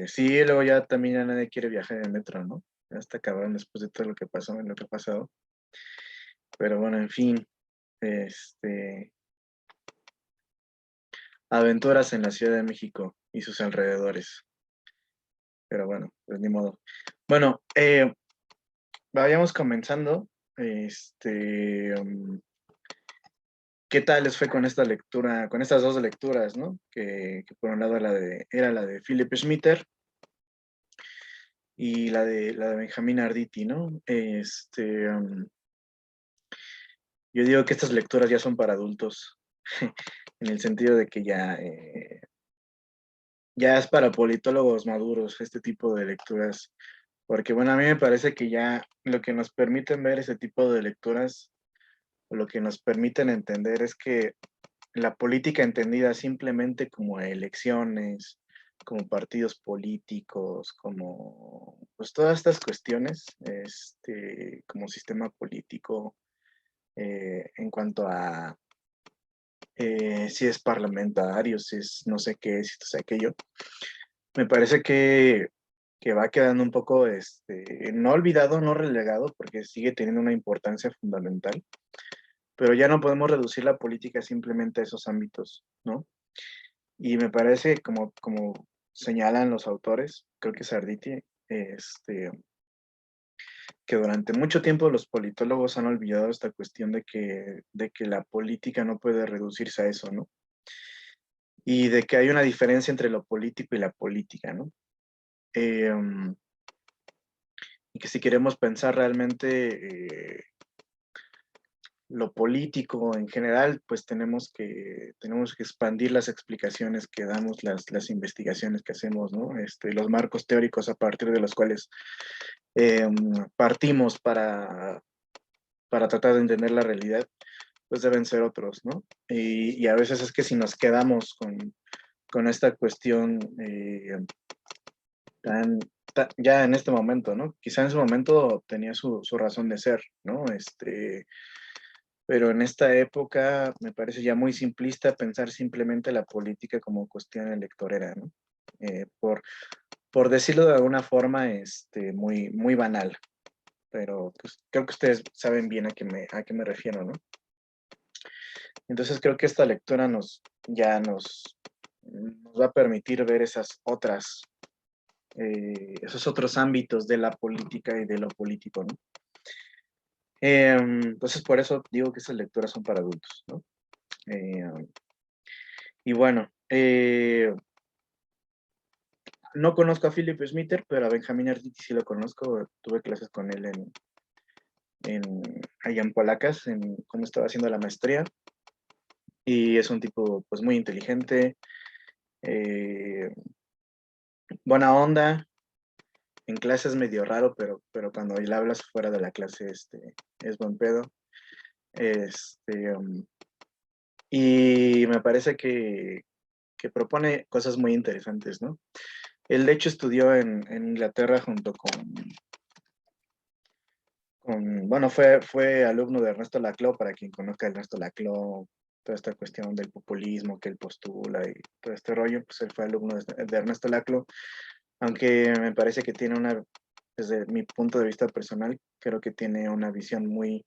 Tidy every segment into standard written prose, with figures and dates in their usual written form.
Sí, luego ya también ya nadie quiere viajar en metro, ¿no? Ya está cabrón después de todo lo que pasó, lo que ha pasado. Pero bueno, en fin, este, aventuras en la Ciudad de México y sus alrededores. Pero bueno, pues ni modo. Bueno, vayamos comenzando. ¿Qué tal les fue con esta lectura, con estas dos lecturas, ¿no? Que por un lado era la de Philip Schmitter y la de Benjamín Arditi, ¿no? Yo digo que estas lecturas ya son para adultos, en el sentido de que ya es para politólogos maduros este tipo de lecturas, porque bueno, a mí me parece que ya lo que nos permiten ver ese tipo de lecturas, o lo que nos permiten entender es que la política entendida simplemente como elecciones, como partidos políticos, como pues todas estas cuestiones, como sistema político, en cuanto a si es parlamentario, si es no sé qué, si es aquello, me parece que va quedando un poco, no olvidado, no relegado, porque sigue teniendo una importancia fundamental, pero ya no podemos reducir la política simplemente a esos ámbitos, ¿no? Y me parece, como señalan los autores, creo que Sarditi, que durante mucho tiempo los politólogos han olvidado esta cuestión de que la política no puede reducirse a eso, ¿no? Y de que hay una diferencia entre lo político y la política, ¿no? Eh, y que si queremos pensar realmente lo político en general, pues tenemos que expandir las explicaciones que damos, las investigaciones que hacemos, ¿no? Los marcos teóricos a partir de los cuales eh, partimos para tratar de entender la realidad, pues deben ser otros, ¿no? Y a veces es que si nos quedamos con esta cuestión tan, ya en este momento, ¿no? Quizá en su momento tenía su razón de ser, ¿no? Pero en esta época me parece ya muy simplista pensar simplemente la política como cuestión electorera, ¿no? Por decirlo de alguna forma, muy, muy banal, pero pues, creo que ustedes saben bien a qué me refiero, ¿no? Entonces creo que esta lectura nos va a permitir ver esos otros ámbitos de la política y de lo político, ¿no? Entonces por eso digo que esas lecturas son para adultos, ¿no? Eh, y bueno, no conozco a Philip Smither, pero a Benjamín Arditi sí lo conozco. Tuve clases con él allá en Polacas, cuando estaba haciendo la maestría. Y es un tipo pues muy inteligente, eh, buena onda. En clase es medio raro, pero cuando le hablas fuera de la clase, es buen pedo. Y me parece que propone cosas muy interesantes, ¿no? Él, de hecho, estudió en Inglaterra junto bueno, fue alumno de Ernesto Laclau, para quien conozca a Ernesto Laclau, toda esta cuestión del populismo que él postula y todo este rollo, pues él fue alumno de Ernesto Laclau, aunque me parece que desde mi punto de vista personal, creo que tiene una visión muy,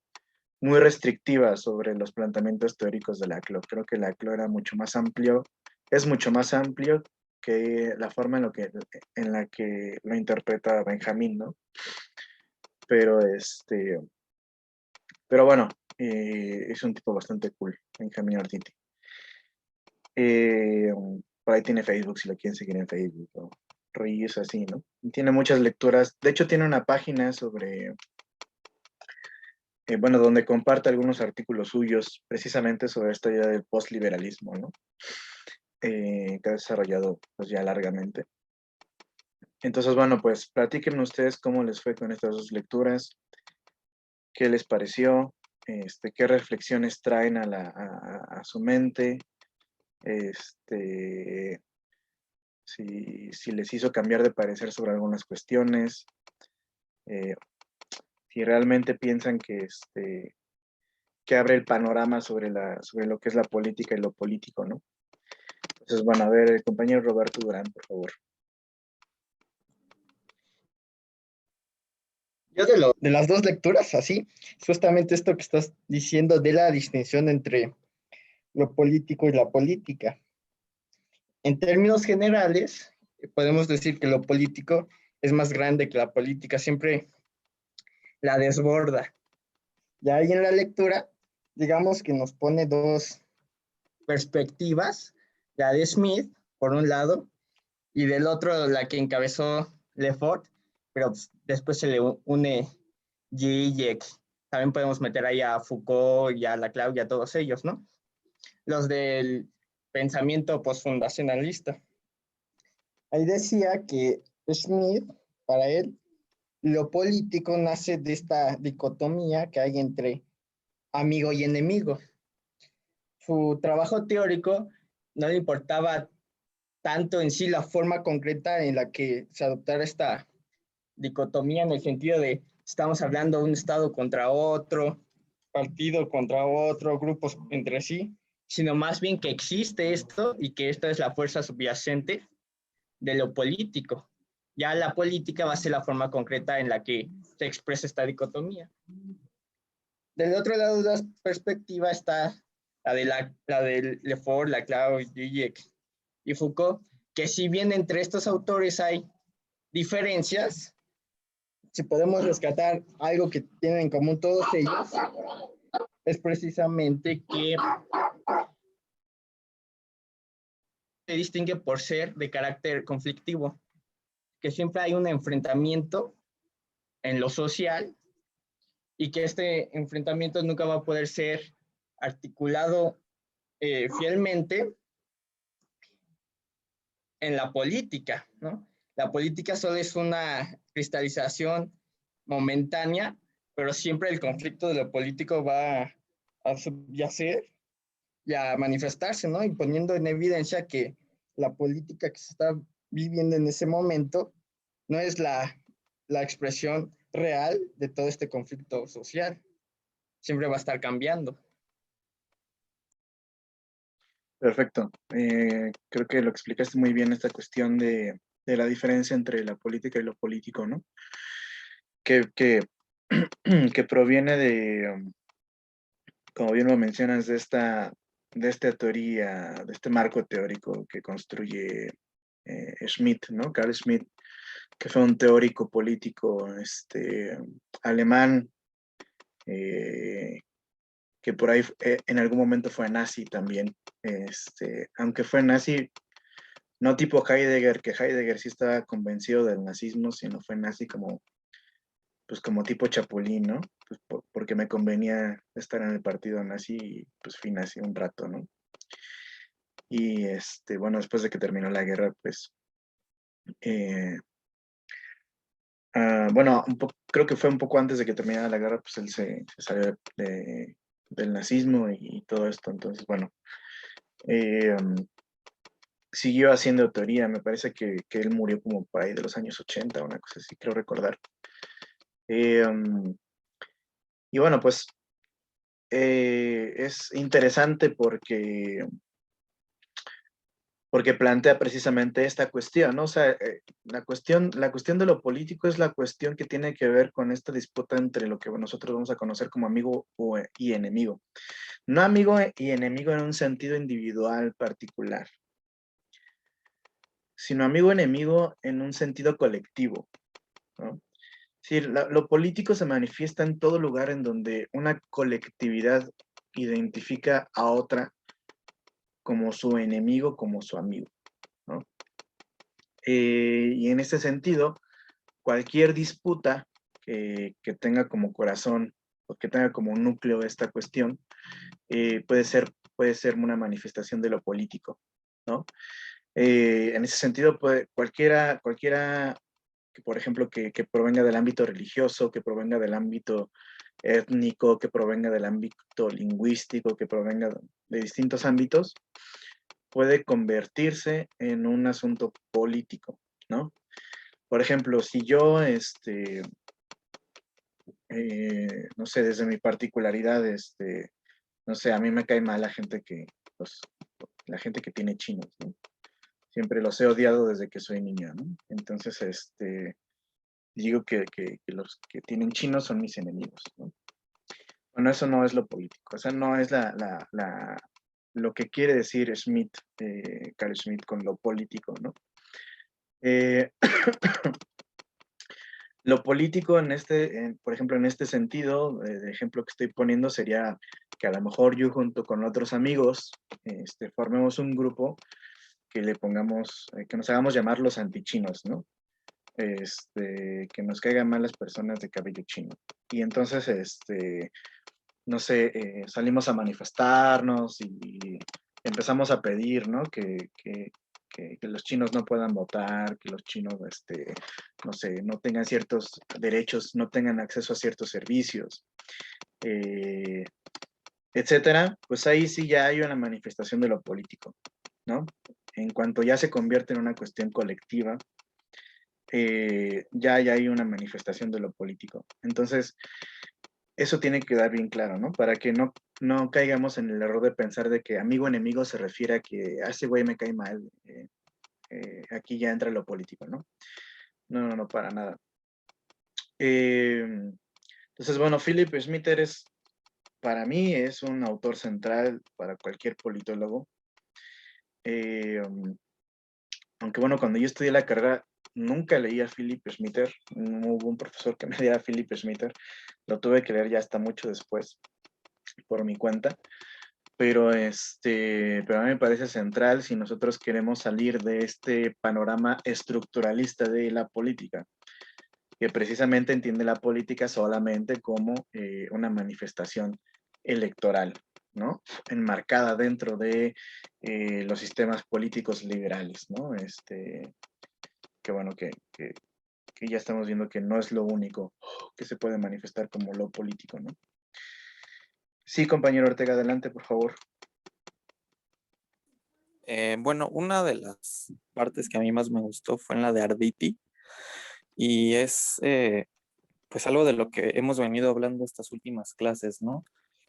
muy restrictiva sobre los planteamientos teóricos de Laclau. Creo que Laclau era mucho más amplio, es mucho más amplio que la forma en la que lo interpreta Benjamín, ¿no? Pero pero bueno, es un tipo bastante cool, Benjamín Arditi. Eh, por ahí tiene Facebook, si lo quieren seguir en Facebook, o rollos así, ¿no? Y tiene muchas lecturas. De hecho, tiene una página bueno, donde comparte algunos artículos suyos, precisamente sobre esta idea del postliberalismo, ¿no? Que ha desarrollado pues ya largamente. Entonces, bueno, pues platíquenme ustedes cómo les fue con estas dos lecturas, qué les pareció, qué reflexiones traen a su mente, este, si les hizo cambiar de parecer sobre algunas cuestiones, eh, si realmente piensan que abre el panorama sobre lo que es la política y lo político, ¿no? Entonces, bueno, a ver, el compañero Roberto Durán, por favor. Yo de las dos lecturas, así, justamente esto que estás diciendo de la distinción entre lo político y la política. En términos generales, podemos decir que lo político es más grande que la política, siempre la desborda. Ya ahí en la lectura, digamos que nos pone dos perspectivas, la de Smith, por un lado, y del otro la que encabezó Lefort, pero pues, después se le une Zizek. También podemos meter ahí a Foucault y a Laclau y a todos ellos, ¿no? Los del pensamiento postfundacionalista. Ahí decía que Smith, para él, lo político nace de esta dicotomía que hay entre amigo y enemigo. Su trabajo teórico no le importaba tanto en sí la forma concreta en la que se adoptara esta dicotomía, en el sentido de estamos hablando de un Estado contra otro, partido contra otro, grupos entre sí, sino más bien que existe esto y que esta es la fuerza subyacente de lo político. Ya la política va a ser la forma concreta en la que se expresa esta dicotomía. Del otro lado de la perspectiva está la de Lefort, Laclau, Zizek y Foucault, que si bien entre estos autores hay diferencias, si podemos rescatar algo que tienen en común todos ellos, es precisamente que se distingue por ser de carácter conflictivo, que siempre hay un enfrentamiento en lo social y que este enfrentamiento nunca va a poder ser articulado fielmente en la política, ¿no? La política solo es una cristalización momentánea, pero siempre el conflicto de lo político va a subyacer y a manifestarse, ¿no? Y poniendo en evidencia que la política que se está viviendo en ese momento no es la expresión real de todo este conflicto social. Siempre va a estar cambiando. Perfecto. Creo que lo explicaste muy bien esta cuestión de la diferencia entre la política y lo político, ¿no? Que, que proviene como bien lo mencionas, de esta teoría, de este marco teórico que construye Schmitt, ¿no? Carl Schmitt, que fue un teórico político alemán, que por ahí en algún momento fue nazi también. Aunque fue nazi, no tipo Heidegger, que Heidegger sí estaba convencido del nazismo, sino fue nazi pues como tipo Chapulín, ¿no? Pues porque me convenía estar en el partido nazi y pues fui nazi un rato, ¿no? Y bueno, después de que terminó la guerra, pues, eh, bueno, creo que fue un poco antes de que terminara la guerra, pues él se salió del nazismo y todo esto. Entonces, bueno, siguió haciendo teoría, me parece que él murió como por ahí de los años 80, una cosa así, creo recordar. Y bueno, pues es interesante porque plantea precisamente esta cuestión, ¿no? O sea, la cuestión de lo político es la cuestión que tiene que ver con esta disputa entre lo que nosotros vamos a conocer como amigo y enemigo. No amigo y enemigo en un sentido individual particular, sino amigo-enemigo en un sentido colectivo, ¿no? Sí, lo político se manifiesta en todo lugar en donde una colectividad identifica a otra como su enemigo, como su amigo, ¿no? Y en ese sentido, cualquier disputa que tenga como corazón o que tenga como núcleo esta cuestión, puede ser una manifestación de lo político, ¿no? En ese sentido, cualquiera que, por ejemplo, que provenga del ámbito religioso, que provenga del ámbito étnico, que provenga del ámbito lingüístico, que provenga de distintos ámbitos, puede convertirse en un asunto político, ¿no? Por ejemplo, si yo, no sé, desde mi particularidad, no sé, a mí me cae mal pues, la gente que tiene chinos, ¿no? Siempre los he odiado desde que soy niño, ¿no? Entonces, digo que los que tienen chinos son mis enemigos, ¿no? Bueno, eso no es lo político, esa no es lo que quiere decir Schmitt, Carl Schmitt con lo político, ¿no? Eh, lo político por ejemplo, en este sentido, el ejemplo que estoy poniendo sería que a lo mejor yo junto con otros amigos formemos un grupo que le pongamos, que nos hagamos llamar los antichinos, ¿no? Que nos caigan mal las personas de cabello chino. Y entonces, no sé, salimos a manifestarnos y empezamos a pedir, ¿no? Que los chinos no puedan votar, que los chinos, no sé, no tengan ciertos derechos, no tengan acceso a ciertos servicios, eh, etcétera. Pues ahí sí ya hay una manifestación de lo político, ¿no? En cuanto ya se convierte en una cuestión colectiva, ya hay una manifestación de lo político. Entonces, eso tiene que quedar bien claro, ¿no? Para que no caigamos en el error de pensar de que amigo enemigo se refiere a que a ese güey me cae mal. Aquí ya entra lo político, ¿no? No, para nada. Eh, entonces, bueno, Philip Schmitter para mí, es un autor central para cualquier politólogo. Eh, Aunque bueno, cuando yo estudié la carrera, nunca leí a Philip Schmitter. No hubo un profesor que me diera a Philip Schmitter. Lo tuve que leer ya hasta mucho después, por mi cuenta. Pero a mí me parece central si nosotros queremos salir de este panorama estructuralista de la política, que precisamente entiende la política solamente como una manifestación electoral, ¿no? Enmarcada dentro de los sistemas políticos liberales, ¿no? Que bueno, que ya estamos viendo que no es lo único que se puede manifestar como lo político, ¿no? Sí, compañero Ortega, adelante, por favor. Bueno, una de las partes que a mí más me gustó fue en la de Arditi y es pues algo de lo que hemos venido hablando estas últimas clases, ¿no?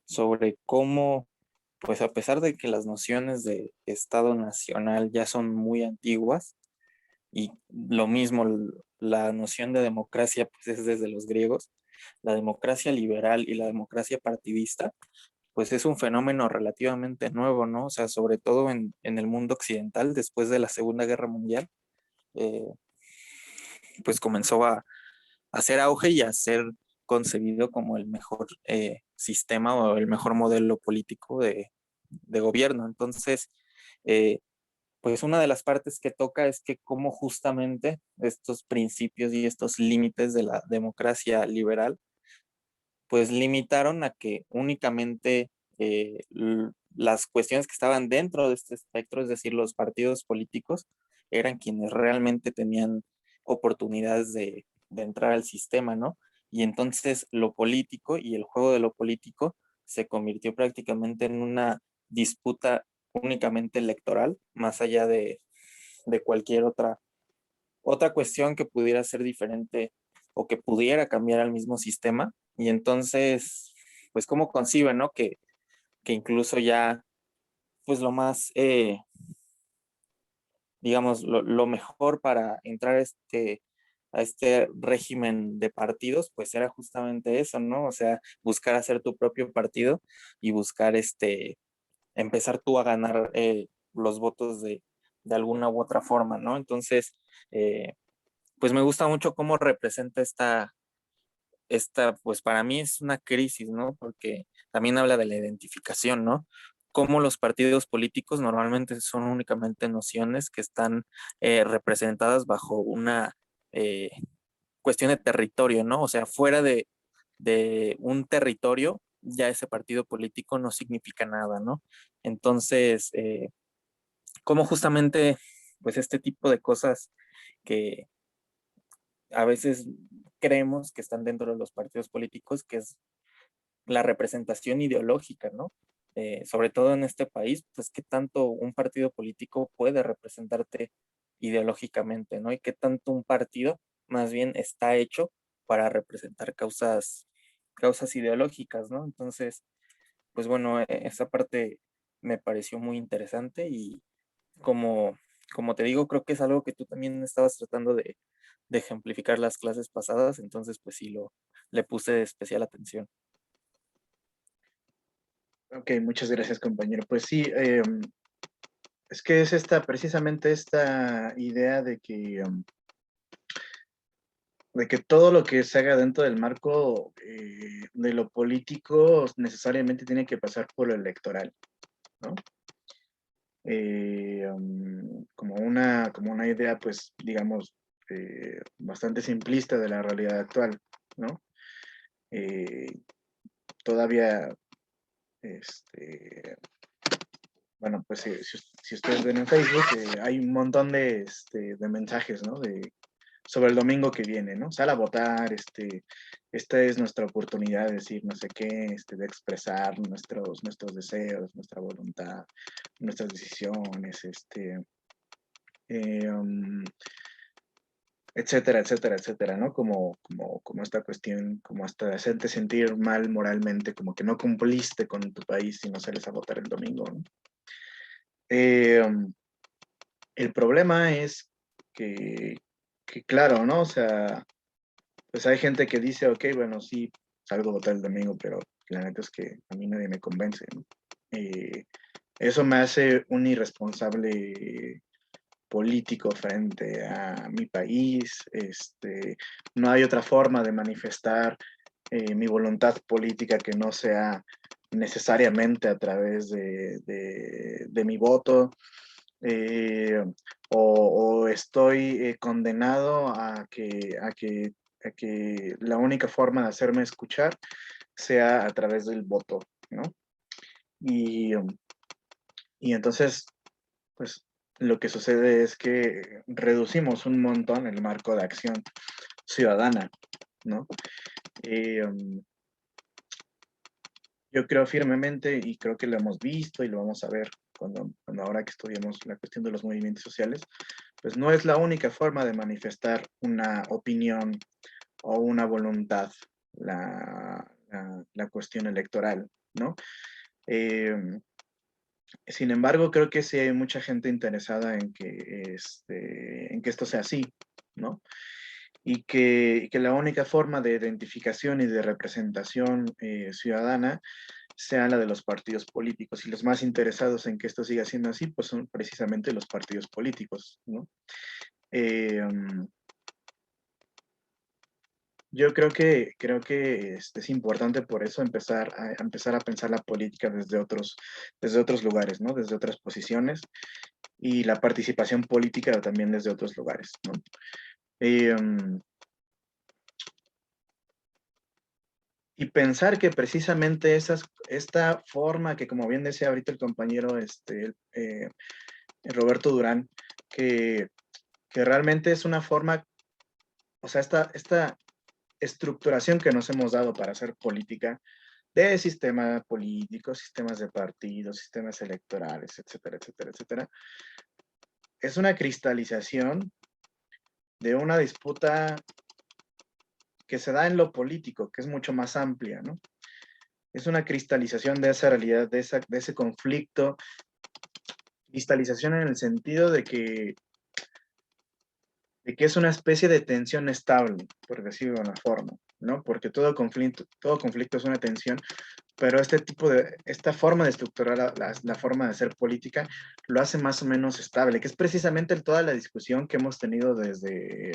Sobre cómo, pues a pesar de que las nociones de Estado nacional ya son muy antiguas y lo mismo la noción de democracia pues es desde los griegos, la democracia liberal y la democracia partidista pues es un fenómeno relativamente nuevo, ¿no? O sea, sobre todo en el mundo occidental, después de la Segunda Guerra Mundial, eh, pues comenzó a hacer auge y a ser concebido como el mejor sistema o el mejor modelo político de gobierno. Entonces, eh, pues una de las partes que toca es que cómo justamente estos principios y estos límites de la democracia liberal pues limitaron a que únicamente las cuestiones que estaban dentro de este espectro, es decir, los partidos políticos, eran quienes realmente tenían oportunidades de entrar al sistema, ¿no? Y entonces lo político y el juego de lo político se convirtió prácticamente en una disputa únicamente electoral, más allá de cualquier otra cuestión que pudiera ser diferente o que pudiera cambiar al mismo sistema. Y entonces, pues, ¿cómo concibe, no? Que incluso ya, pues, lo más, digamos, lo mejor para entrar a este régimen de partidos, pues era justamente eso, ¿no? O sea, buscar hacer tu propio partido y buscar empezar tú a ganar los votos de alguna u otra forma, ¿no? Entonces, pues me gusta mucho cómo representa pues para mí es una crisis, ¿no? Porque también habla de la identificación, ¿no? Cómo los partidos políticos normalmente son únicamente nociones que están representadas bajo una eh, cuestión de territorio, ¿no? O sea, fuera de un territorio, ya ese partido político no significa nada, ¿no? Entonces, cómo justamente, pues este tipo de cosas que a veces creemos que están dentro de los partidos políticos, que es la representación ideológica, ¿no? Sobre todo en este país, pues qué tanto un partido político puede representarte ideológicamente, ¿no? Y qué tanto un partido más bien está hecho para representar causas ideológicas, ¿no? Entonces, pues bueno, esa parte me pareció muy interesante y como, como te digo, creo que es algo que tú también estabas tratando de ejemplificar las clases pasadas, entonces pues sí le puse especial atención. Ok, muchas gracias, compañero. Pues sí, es que es precisamente esta idea de que todo lo que se haga dentro del marco de lo político necesariamente tiene que pasar por lo electoral, ¿no? Como una idea, pues, digamos, bastante simplista de la realidad actual, ¿no? Eh, Todavía, bueno, pues si ustedes ven en Facebook, hay un montón de mensajes, ¿no? Sobre el domingo que viene, ¿no? Sal a votar, esta es nuestra oportunidad de decir no sé qué, de expresar nuestros deseos, nuestra voluntad, nuestras decisiones, etcétera, etcétera, etcétera, ¿no? Como esta cuestión, como hasta hacerte sentir mal moralmente, como que no cumpliste con tu país si no sales a votar el domingo, ¿no? El problema es que, claro, ¿no? O sea, pues hay gente que dice, ok, bueno, sí, salgo a votar el domingo, pero la neta es que a mí nadie me convence, ¿no? Eso me hace un irresponsable político frente a mi país. No hay otra forma de manifestar mi voluntad política que no sea necesariamente a través de mi voto. eh, o estoy condenado a que la única forma de hacerme escuchar sea a través del voto, ¿no? Y, y entonces, pues lo que sucede es que reducimos un montón el marco de acción ciudadana, ¿no? Yo creo firmemente, y creo que lo hemos visto y lo vamos a ver cuando ahora que estudiemos la cuestión de los movimientos sociales, pues no es la única forma de manifestar una opinión o una voluntad, la cuestión electoral, ¿no? Eh, Sin embargo, creo que sí hay mucha gente interesada en que esto sea así, ¿no? Y que la única forma de identificación y de representación ciudadana sea la de los partidos políticos. Y los más interesados en que esto siga siendo así, pues son precisamente los partidos políticos, ¿no? Eh, yo creo que es importante por eso empezar a pensar la política desde otros lugares, ¿no? Desde otras posiciones y la participación política también desde otros lugares, ¿no? Eh, y pensar que precisamente esta forma que, como bien decía ahorita el compañero Roberto Durán, que, que realmente es una forma, o sea, esta estructuración que nos hemos dado para hacer política, de sistema político, sistemas de partidos, sistemas electorales, etcétera, etcétera, etcétera, es una cristalización de una disputa que se da en lo político, que es mucho más amplia, ¿no? Es una cristalización de esa realidad, de ese conflicto, cristalización en el sentido de que es una especie de tensión estable, por decirlo de una forma, ¿no? Porque todo conflicto es una tensión, pero esta forma de estructurar la forma de hacer política lo hace más o menos estable, que es precisamente toda la discusión que hemos tenido desde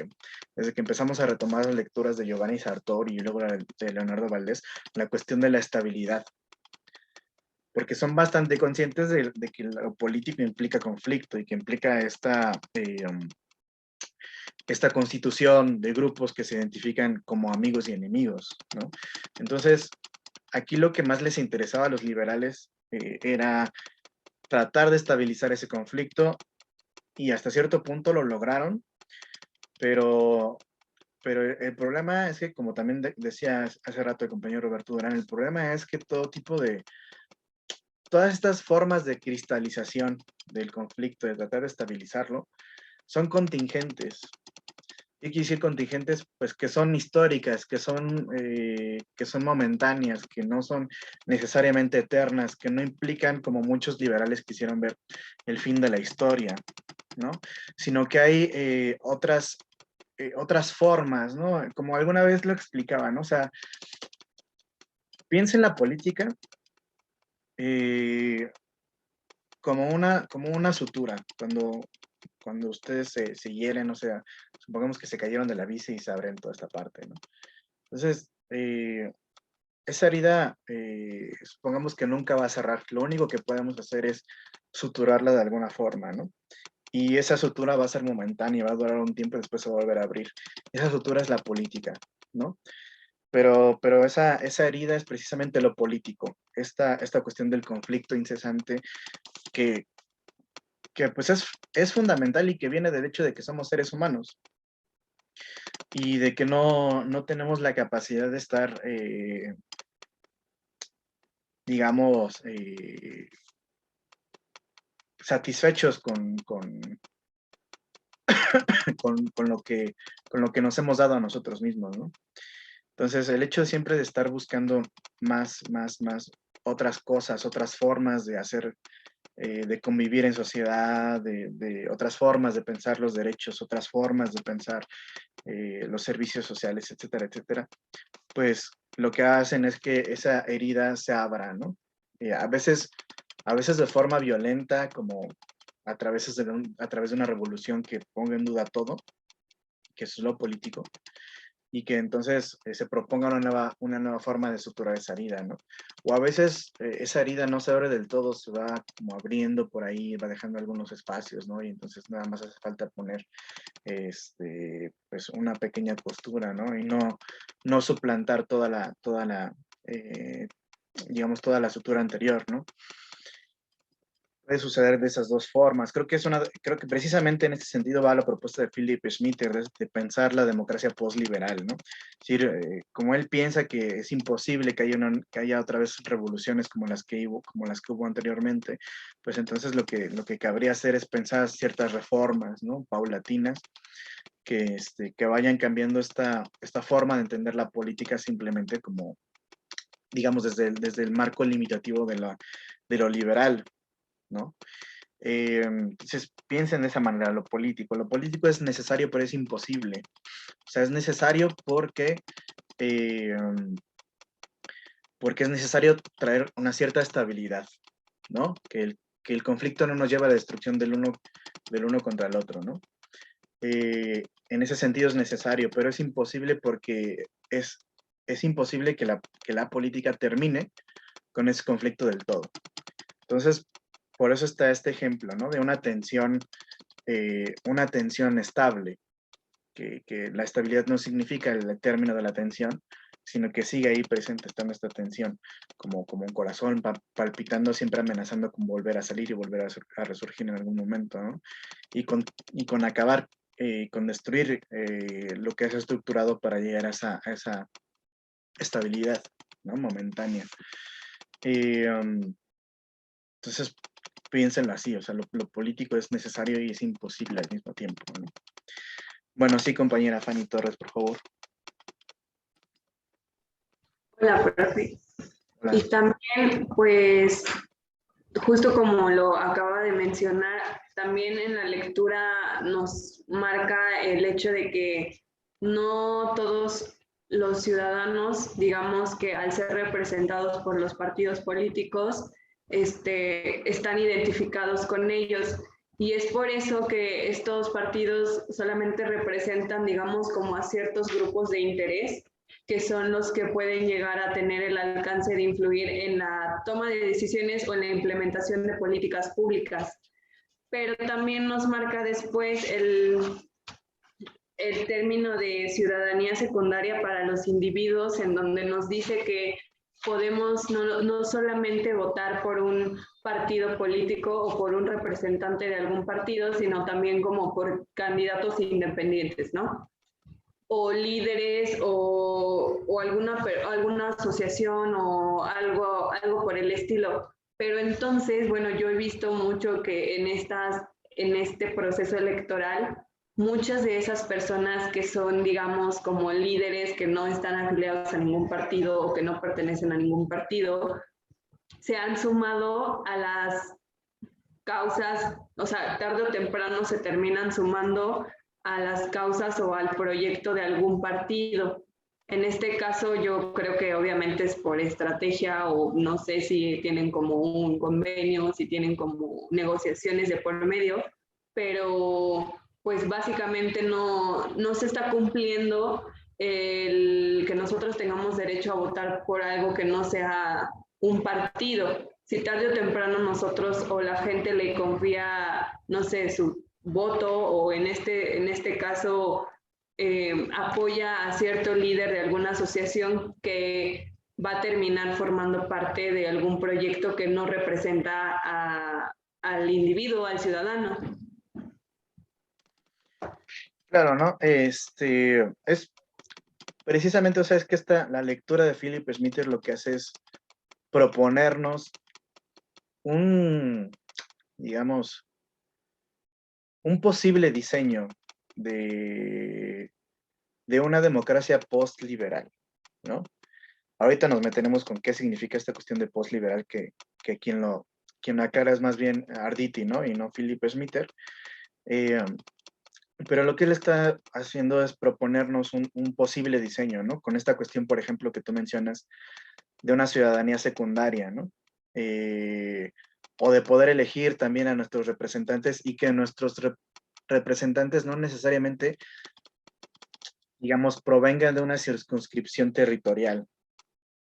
que empezamos a retomar las lecturas de Giovanni Sartori y luego de Leonardo Valdés, la cuestión de la estabilidad, porque son bastante conscientes de que lo político implica conflicto y que implica esta constitución de grupos que se identifican como amigos y enemigos, ¿no? Entonces, aquí lo que más les interesaba a los liberales era tratar de estabilizar ese conflicto y hasta cierto punto lo lograron, pero, pero el problema es que, como también decía hace rato el compañero Roberto Durán, el problema es que todas estas formas de cristalización del conflicto, de tratar de estabilizarlo, son contingentes. ¿Qué quiere decir contingentes? Pues que son históricas, que son momentáneas, que no son necesariamente eternas, que no implican, como muchos liberales quisieron ver, el fin de la historia, ¿no? Sino que hay otras formas, ¿no? Como alguna vez lo explicaba, ¿no? O sea, piensa en la política como una sutura. Cuando ustedes se hieren, o sea, supongamos que se cayeron de la bici y se abren toda esta parte, ¿no? Entonces, esa herida, supongamos que nunca va a cerrar. Lo único que podemos hacer es suturarla de alguna forma, ¿no? Y esa sutura va a ser momentánea, va a durar un tiempo y después se va a volver a abrir. Esa sutura es la política, ¿no? Pero esa herida es precisamente lo político, esta cuestión del conflicto incesante que, que pues es fundamental y que viene del hecho de que somos seres humanos y de que no tenemos la capacidad de estar, digamos, satisfechos con lo que nos hemos dado a nosotros mismos, ¿no? Entonces, el hecho siempre de estar buscando más otras cosas, otras formas de hacer, de convivir en sociedad, de otras formas de pensar los derechos, otras formas de pensar los servicios sociales, etcétera, etcétera, pues lo que hacen es que esa herida se abra, ¿no? A veces de forma violenta, como a través a través de una revolución que ponga en duda todo, que eso es lo político, y que entonces se proponga una nueva forma de suturar esa herida, ¿no? O a veces esa herida no se abre del todo, se va como abriendo por ahí, va dejando algunos espacios, ¿no? Y entonces nada más hace falta poner pues una pequeña costura, ¿no? Y no suplantar digamos, toda la sutura anterior, ¿no? Puede suceder de esas dos formas. Creo que precisamente en este sentido va la propuesta de Philip Schmitter de pensar la democracia postliberal, ¿no? Es decir, como él piensa que es imposible que haya otra vez revoluciones como las que hubo anteriormente, pues entonces lo que cabría hacer es pensar ciertas reformas, ¿no? Paulatinas, que vayan cambiando esta forma de entender la política simplemente como, digamos, desde el marco limitativo de lo liberal, ¿no? Entonces, piensa de esa manera, lo político. Lo político es necesario, pero es imposible. O sea, es necesario eh, porque es necesario traer una cierta estabilidad, ¿no? Que el conflicto no nos lleve a la destrucción del uno contra el otro, ¿no? En ese sentido es necesario, pero es imposible porque es imposible que la política termine con ese conflicto del todo. Entonces, por eso está este ejemplo, ¿no? De una tensión estable, que la estabilidad no significa el término de la tensión, sino que sigue ahí presente estando esta tensión, como un corazón palpitando, siempre amenazando con volver a salir y volver a resurgir en algún momento, ¿no? Y con acabar, con destruir lo que es estructurado para llegar a esa estabilidad, ¿no? Momentánea. Entonces, piénsenlo así, o sea, lo político es necesario y es imposible al mismo tiempo, ¿no? Bueno, sí, compañera Fanny Torres, por favor. Hola, profe. Hola. Y también, pues, justo como lo acaba de mencionar, también en la lectura nos marca el hecho de que no todos los ciudadanos, digamos que al ser representados por los partidos políticos, están identificados con ellos. Y es por eso que estos partidos solamente representan, digamos, como a ciertos grupos de interés, que son los que pueden llegar a tener el alcance de influir en la toma de decisiones o en la implementación de políticas públicas. Pero también nos marca después el término de ciudadanía secundaria para los individuos, en donde nos dice que podemos no solamente votar por un partido político o por un representante de algún partido, sino también como por candidatos independientes, ¿no? O líderes o alguna asociación o algo por el estilo. Pero entonces, bueno, yo he visto mucho que en este proceso electoral, muchas de esas personas que son, digamos, como líderes que no están afiliados a ningún partido o que no pertenecen a ningún partido, se han sumado a las causas, o sea, tarde o temprano se terminan sumando a las causas o al proyecto de algún partido. En este caso yo creo que obviamente es por estrategia o no sé si tienen como un convenio, si tienen como negociaciones de por medio, pero pues básicamente no se está cumpliendo el que nosotros tengamos derecho a votar por algo que no sea un partido. Si tarde o temprano nosotros o la gente le confía, no sé, su voto o en este caso apoya a cierto líder de alguna asociación que va a terminar formando parte de algún proyecto que no representa al individuo, al ciudadano. Claro, ¿no? Es precisamente, o sea, es que la lectura de Philip Schmitter lo que hace es proponernos digamos, un posible diseño de una democracia post-liberal, ¿no? Ahorita nos meteremos con qué significa esta cuestión de post-liberal, que quien aclara es más bien Arditi, ¿no? Y no Philip Schmitter. Pero lo que él está haciendo es proponernos un posible diseño, ¿no? Con esta cuestión, por ejemplo, que tú mencionas, de una ciudadanía secundaria, ¿no? O de poder elegir también a nuestros representantes y que nuestros representantes no necesariamente, digamos, provengan de una circunscripción territorial,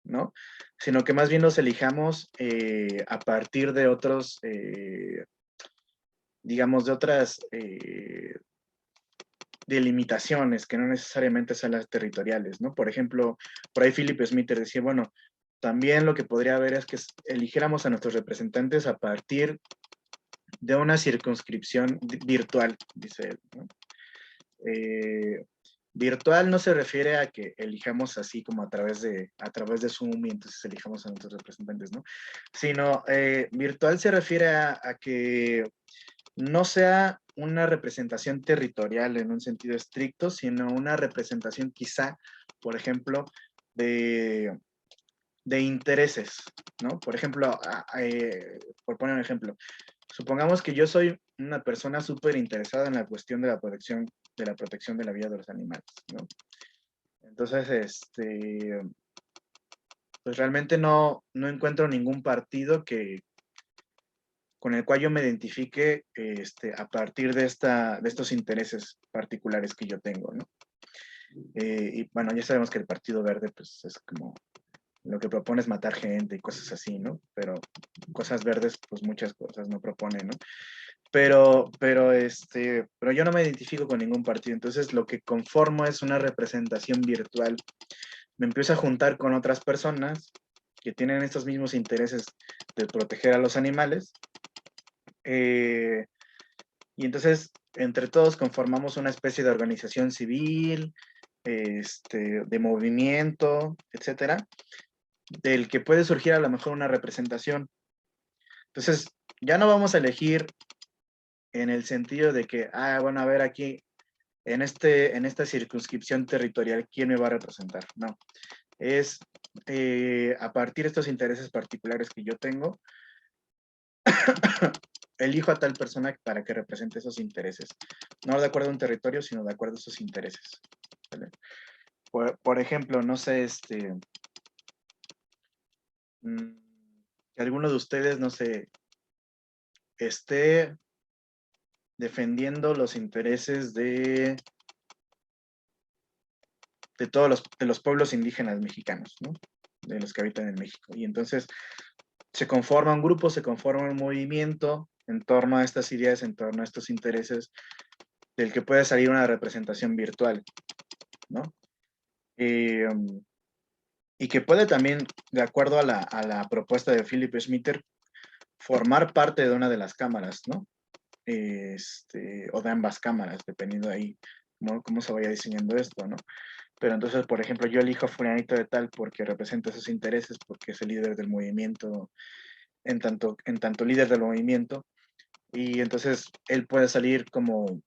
¿no? Sino que más bien los elijamos a partir de otros, digamos, de otras delimitaciones que no necesariamente son las territoriales, ¿no? Por ejemplo, por ahí Philip Schmitter decía, bueno, también lo que podría haber es que eligiéramos a nuestros representantes a partir de una circunscripción virtual, dice él, ¿no? Virtual no se refiere a que elijamos así como a través de Zoom y entonces elijamos a nuestros representantes, ¿no? Sino virtual se refiere a que no sea una representación territorial en un sentido estricto, sino una representación quizá, por ejemplo, de intereses, ¿no? Por ejemplo, por poner un ejemplo, supongamos que yo soy una persona súper interesada en la cuestión de la protección de la vida de los animales, ¿no? Entonces, pues realmente no encuentro ningún partido con el cual yo me identifique a partir de estos intereses particulares que yo tengo, ¿no? Y bueno, ya sabemos que el Partido Verde, pues es como lo que propone es matar gente y cosas así, ¿no? Pero cosas verdes, pues muchas cosas no propone, ¿no? Pero yo no me identifico con ningún partido, entonces lo que conformo es una representación virtual. Me empiezo a juntar con otras personas que tienen estos mismos intereses de proteger a los animales, y entonces entre todos conformamos una especie de organización civil, de movimiento, etcétera, del que puede surgir a lo mejor una representación. Entonces, ya no vamos a elegir en el sentido de que, bueno, a ver aquí, en esta circunscripción territorial, ¿quién me va a representar? No, es a partir de estos intereses particulares que yo tengo, elijo a tal persona para que represente esos intereses. No de acuerdo a un territorio, sino de acuerdo a esos intereses. ¿Vale? Por ejemplo, no sé, que alguno de ustedes, no sé, esté defendiendo los intereses de todos los pueblos indígenas mexicanos, ¿no? De los que habitan en México. Y entonces se conforma un grupo, se conforma un movimiento en torno a estas ideas, en torno a estos intereses, del que puede salir una representación virtual, ¿no? Y que puede también, de acuerdo a la propuesta de Philip Schmitter, formar parte de una de las cámaras, ¿no? O de ambas cámaras, dependiendo de ahí cómo se vaya diseñando esto, ¿no? Pero entonces, por ejemplo, yo elijo a fulanito de tal porque representa esos intereses, porque es el líder del movimiento, en tanto líder del movimiento, y entonces él puede salir como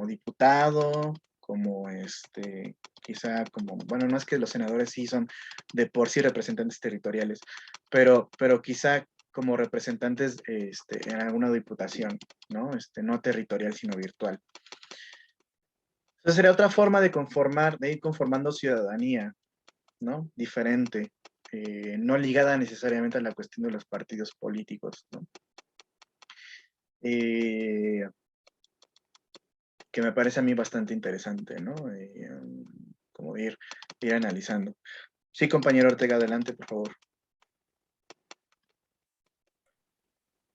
diputado, como quizá como, bueno, no es que los senadores sí son de por sí representantes territoriales, pero quizá como representantes en alguna diputación, ¿no? No territorial, sino virtual. Entonces sería otra forma de conformar, de ir conformando ciudadanía, ¿no? Diferente, no ligada necesariamente a la cuestión de los partidos políticos, ¿no? Que me parece a mí bastante interesante, ¿no? Como ir analizando. Sí, compañero Ortega, adelante, por favor.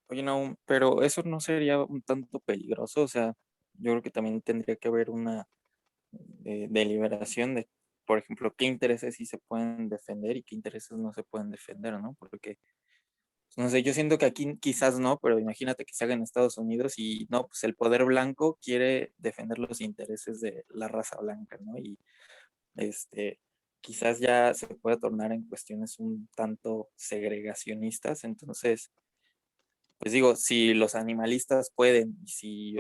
Oye, no, pero eso no sería un tanto peligroso, o sea, yo creo que también tendría que haber una deliberación de, por ejemplo, qué intereses sí se pueden defender y qué intereses no se pueden defender, ¿no? Porque, pues, no sé, yo siento que aquí quizás no, pero imagínate que se haga en Estados Unidos y no, pues el poder blanco quiere defender los intereses de la raza blanca, ¿no? Y este, quizás ya se puede tornar en cuestiones un tanto segregacionistas, entonces pues digo, si los animalistas pueden y si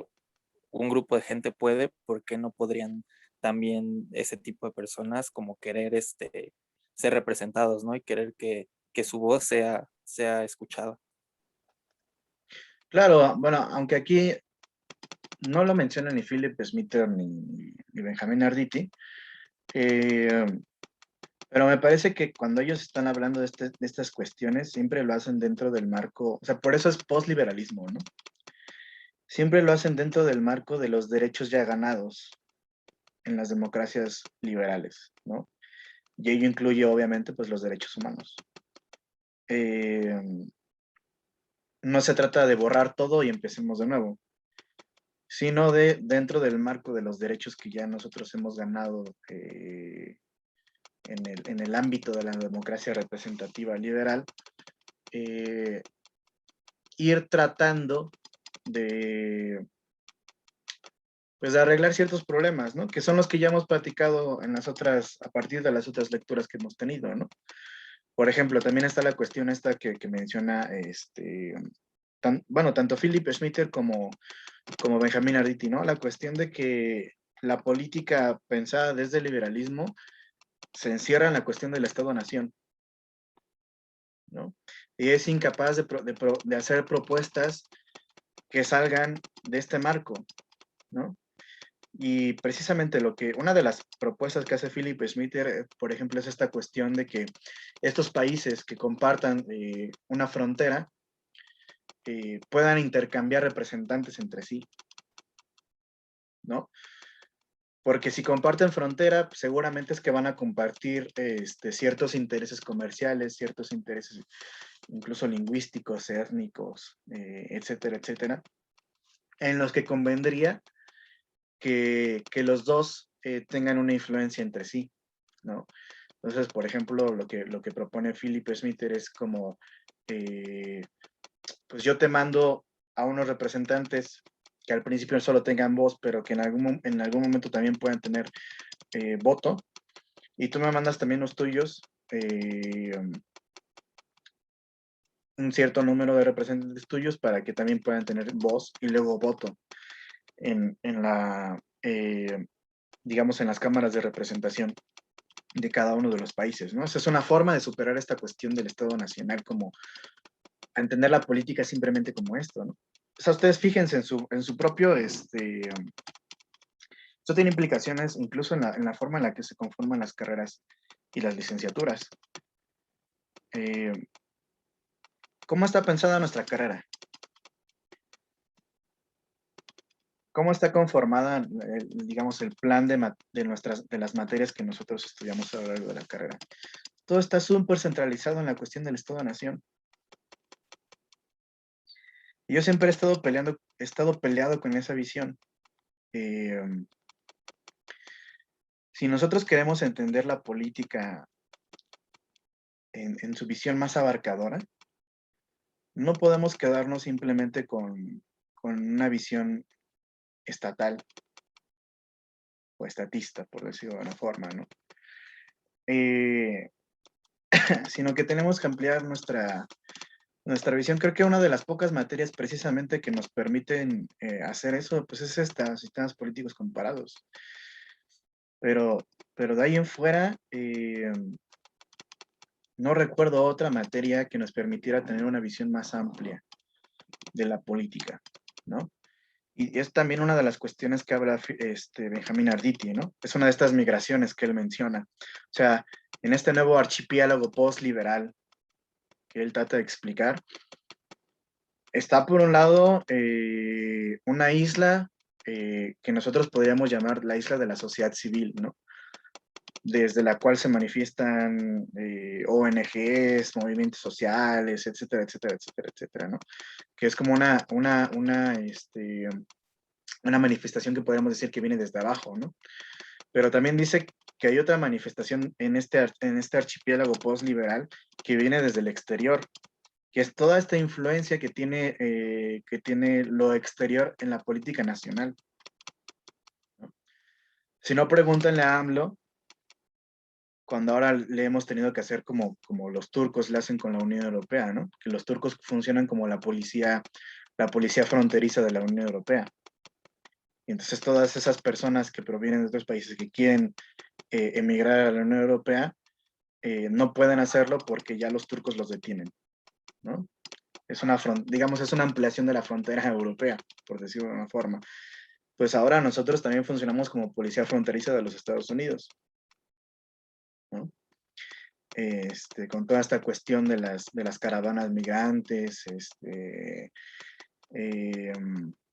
un grupo de gente puede, ¿por qué no podrían también ese tipo de personas como querer ser representados, ¿no? Y querer que su voz sea escuchada. Claro, bueno, aunque aquí no lo menciona ni Philip Smither ni Benjamín Arditi, pero me parece que cuando ellos están hablando de estas cuestiones, siempre lo hacen dentro del marco, o sea, por eso es postliberalismo, ¿no? Siempre lo hacen dentro del marco de los derechos ya ganados en las democracias liberales, ¿no? Y ello incluye, obviamente, pues los derechos humanos. Eh, no se trata de borrar todo y empecemos de nuevo, sino de dentro del marco de los derechos que ya nosotros hemos ganado en el ámbito de la democracia representativa liberal, eh, ir tratando de, pues, de arreglar ciertos problemas, ¿no? Que son los que ya hemos platicado en las otras, a partir de las otras lecturas que hemos tenido, ¿no? Por ejemplo, también está la cuestión esta que menciona, bueno, tanto Philip Schmitter como Benjamín Arditi, ¿no? La cuestión de que la política pensada desde el liberalismo se encierra en la cuestión del Estado-Nación, ¿no? Y es incapaz de hacer propuestas que salgan de este marco, ¿no? Y precisamente una de las propuestas que hace Philip Schmitter, por ejemplo, es esta cuestión de que estos países que compartan una frontera puedan intercambiar representantes entre sí, ¿no? Porque si comparten frontera, seguramente es que van a compartir ciertos intereses comerciales, ciertos intereses incluso lingüísticos, étnicos, etcétera, etcétera, en los que convendría que los dos tengan una influencia entre sí, ¿no? Entonces, por ejemplo, lo que propone Philip Schmitter es como, pues yo te mando a unos representantes que al principio solo tengan voz, pero que en algún momento también puedan tener voto, y tú me mandas también los tuyos, un cierto número de representantes tuyos para que también puedan tener voz y luego voto en la, digamos, en las cámaras de representación de cada uno de los países, ¿no? Esa es una forma de superar esta cuestión del Estado Nacional, como a entender la política simplemente como esto, ¿no? O sea, ustedes fíjense en su propio, esto tiene implicaciones incluso en la forma en la que se conforman las carreras y las licenciaturas. ¿Cómo está pensada nuestra carrera? ¿Cómo está conformada, digamos, el plan de las materias que nosotros estudiamos a lo largo de la carrera? Todo está súper centralizado en la cuestión del Estado-Nación. Y yo siempre he estado peleado con esa visión. Si nosotros queremos entender la política en su visión más abarcadora, no podemos quedarnos simplemente con una visión estatal o estatista, por decirlo de una forma, ¿no? Sino que tenemos que ampliar nuestra visión. Creo que una de las pocas materias precisamente que nos permiten hacer eso, pues es sistemas políticos comparados. Pero de ahí en fuera, no recuerdo otra materia que nos permitiera tener una visión más amplia de la política, ¿no? Y es también una de las cuestiones que habla Benjamín Arditi, ¿no? Es una de estas migraciones que él menciona. O sea, en este nuevo archipiélago post-liberal que él trata de explicar, está por un lado una isla que nosotros podríamos llamar la isla de la sociedad civil, ¿no? Desde la cual se manifiestan ONGs, movimientos sociales, etcétera, etcétera, etcétera, etcétera, ¿no? Que es como una manifestación que podríamos decir que viene desde abajo, ¿no? Pero también dice que hay otra manifestación en este archipiélago post-liberal que viene desde el exterior, que es toda esta influencia que tiene lo exterior en la política nacional, ¿no? Si no, pregúntenle a AMLO, cuando ahora le hemos tenido que hacer como los turcos le hacen con la Unión Europea, ¿no? Que los turcos funcionan como la policía fronteriza de la Unión Europea. Y entonces todas esas personas que provienen de otros países que quieren emigrar a la Unión Europea no pueden hacerlo porque ya los turcos los detienen, ¿no? Digamos, es una ampliación de la frontera europea, por decirlo de una forma. Pues ahora nosotros también funcionamos como policía fronteriza de los Estados Unidos, ¿no? Con toda esta cuestión de las caravanas migrantes,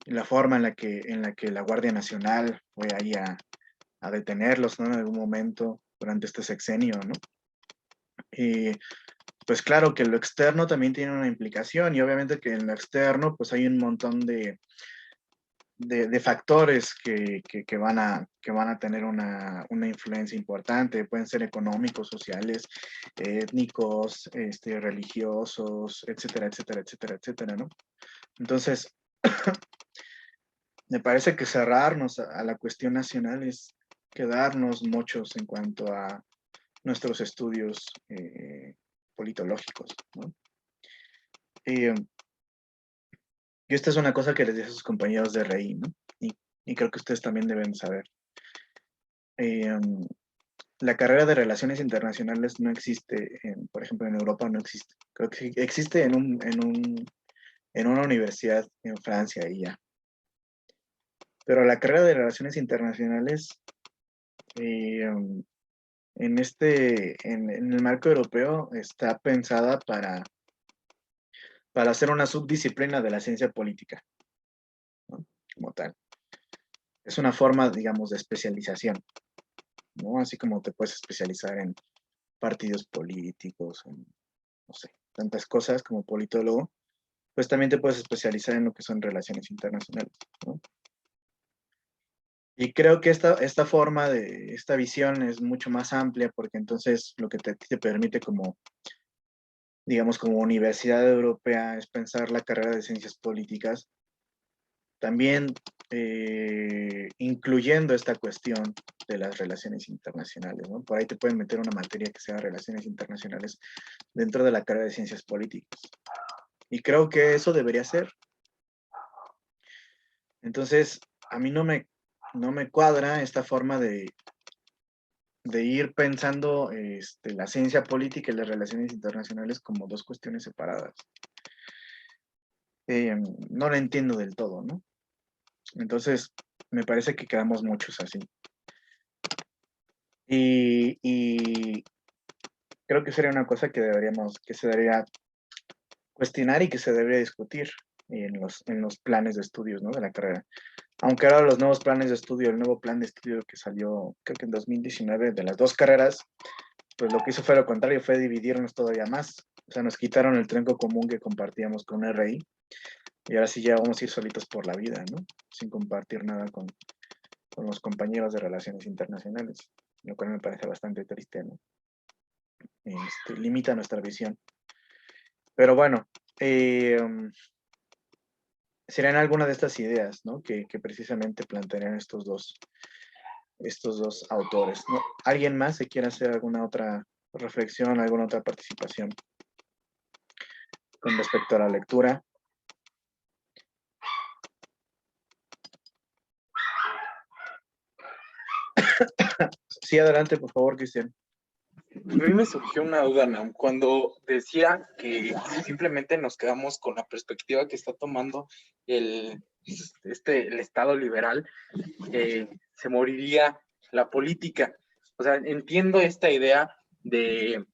la forma en la que la Guardia Nacional fue ahí a detenerlos, ¿no? En algún momento durante este sexenio, ¿no? Y pues claro que lo externo también tiene una implicación y obviamente que en lo externo pues hay un montón de factores que van a tener una influencia importante, pueden ser económicos, sociales, étnicos, religiosos, etcétera, etcétera, etcétera, etcétera, ¿no? Entonces, me parece que cerrarnos a la cuestión nacional es quedarnos muchos en cuanto a nuestros estudios politológicos, ¿no? Y esta es una cosa que les dije a sus compañeros de RI, ¿no? Y creo que ustedes también deben saber. La carrera de Relaciones Internacionales no existe, por ejemplo, en Europa no existe. Creo que existe en una universidad en Francia y ya. Pero la carrera de Relaciones Internacionales en el marco europeo está pensada para hacer una subdisciplina de la ciencia política, ¿no? Como tal. Es una forma, digamos, de especialización, ¿no? Así como te puedes especializar en partidos políticos, en, no sé, tantas cosas como politólogo, pues también te puedes especializar en lo que son relaciones internacionales, ¿no? Y creo que esta forma esta visión es mucho más amplia porque entonces lo que te permite como, digamos, como universidad europea es pensar la carrera de ciencias políticas, también incluyendo esta cuestión de las relaciones internacionales, ¿no? Por ahí te pueden meter una materia que sea relaciones internacionales dentro de la carrera de ciencias políticas. Y creo que eso debería ser. Entonces, a mí no me cuadra esta forma de ir pensando la ciencia política y las relaciones internacionales como dos cuestiones separadas. No lo entiendo del todo, ¿no? Entonces, me parece que quedamos muchos así. Y creo que sería una cosa que se debería cuestionar y que se debería discutir en los planes de estudios, ¿no? De la carrera. Aunque ahora los nuevos planes de estudio, el nuevo plan de estudio que salió, creo que en 2019, de las dos carreras, pues lo que hizo fue lo contrario, fue dividirnos todavía más. O sea, nos quitaron el tronco común que compartíamos con RI y ahora sí ya vamos a ir solitos por la vida, ¿no? Sin compartir nada con los compañeros de relaciones internacionales, lo cual me parece bastante triste, ¿no? Limita nuestra visión. Pero bueno, serían algunas de estas ideas, ¿no? Que precisamente plantearían estos dos autores, ¿no? ¿Alguien más se quiere hacer alguna otra reflexión, alguna otra participación con respecto a la lectura? Sí, adelante, por favor, Cristian. A mí me surgió una duda, Nam, cuando decía que simplemente nos quedamos con la perspectiva que está tomando el el Estado liberal, se moriría la política. O sea, entiendo esta idea de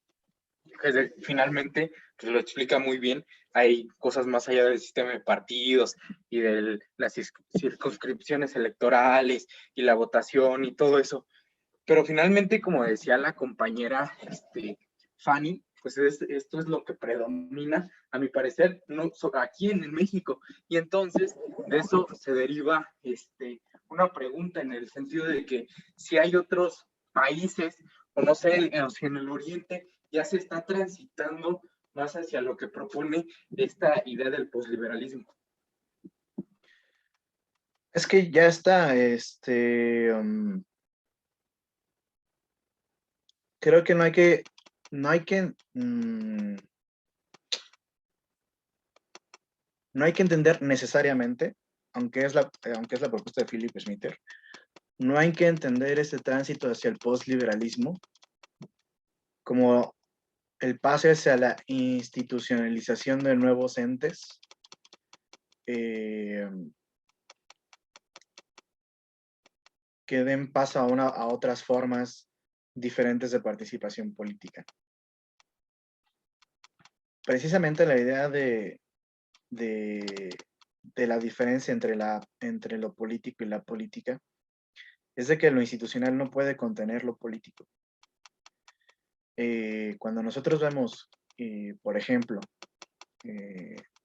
que finalmente, pues lo explica muy bien, hay cosas más allá del sistema de partidos y de las circunscripciones electorales y la votación y todo eso. Pero finalmente, como decía la compañera Fanny, pues esto es lo que predomina, a mi parecer, no, aquí en México. Y entonces, de eso se deriva una pregunta en el sentido de que si hay otros países, o no sé, si en el Oriente ya se está transitando más hacia lo que propone esta idea del posliberalismo. Es que ya está, creo que no hay que entender necesariamente, aunque es la propuesta de Philip Schmitter, no hay que entender este tránsito hacia el postliberalismo como el pase hacia la institucionalización de nuevos entes, que den paso a otras formas diferentes de participación política. Precisamente la idea de la diferencia entre lo político y la política es de que lo institucional no puede contener lo político. Cuando nosotros vemos, por ejemplo,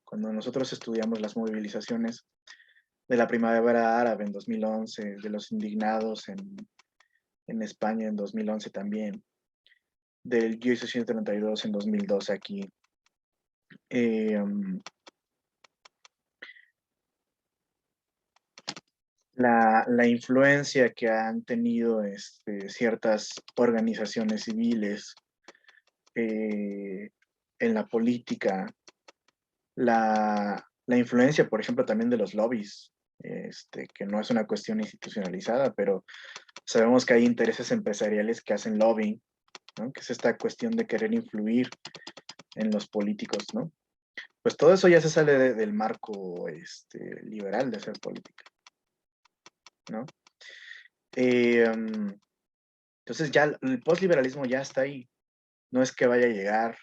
cuando nosotros estudiamos las movilizaciones de la primavera árabe en 2011, de los indignados en España en 2011 también, del G832 en 2012 aquí, la influencia que han tenido ciertas organizaciones civiles en la política, la influencia, por ejemplo, también de los lobbies, que no es una cuestión institucionalizada, pero sabemos que hay intereses empresariales que hacen lobbying, ¿no? Que es esta cuestión de querer influir en los políticos, ¿no? Pues todo eso ya se sale del marco liberal de hacer política, ¿no? Entonces ya el postliberalismo ya está ahí, no es que vaya a llegar,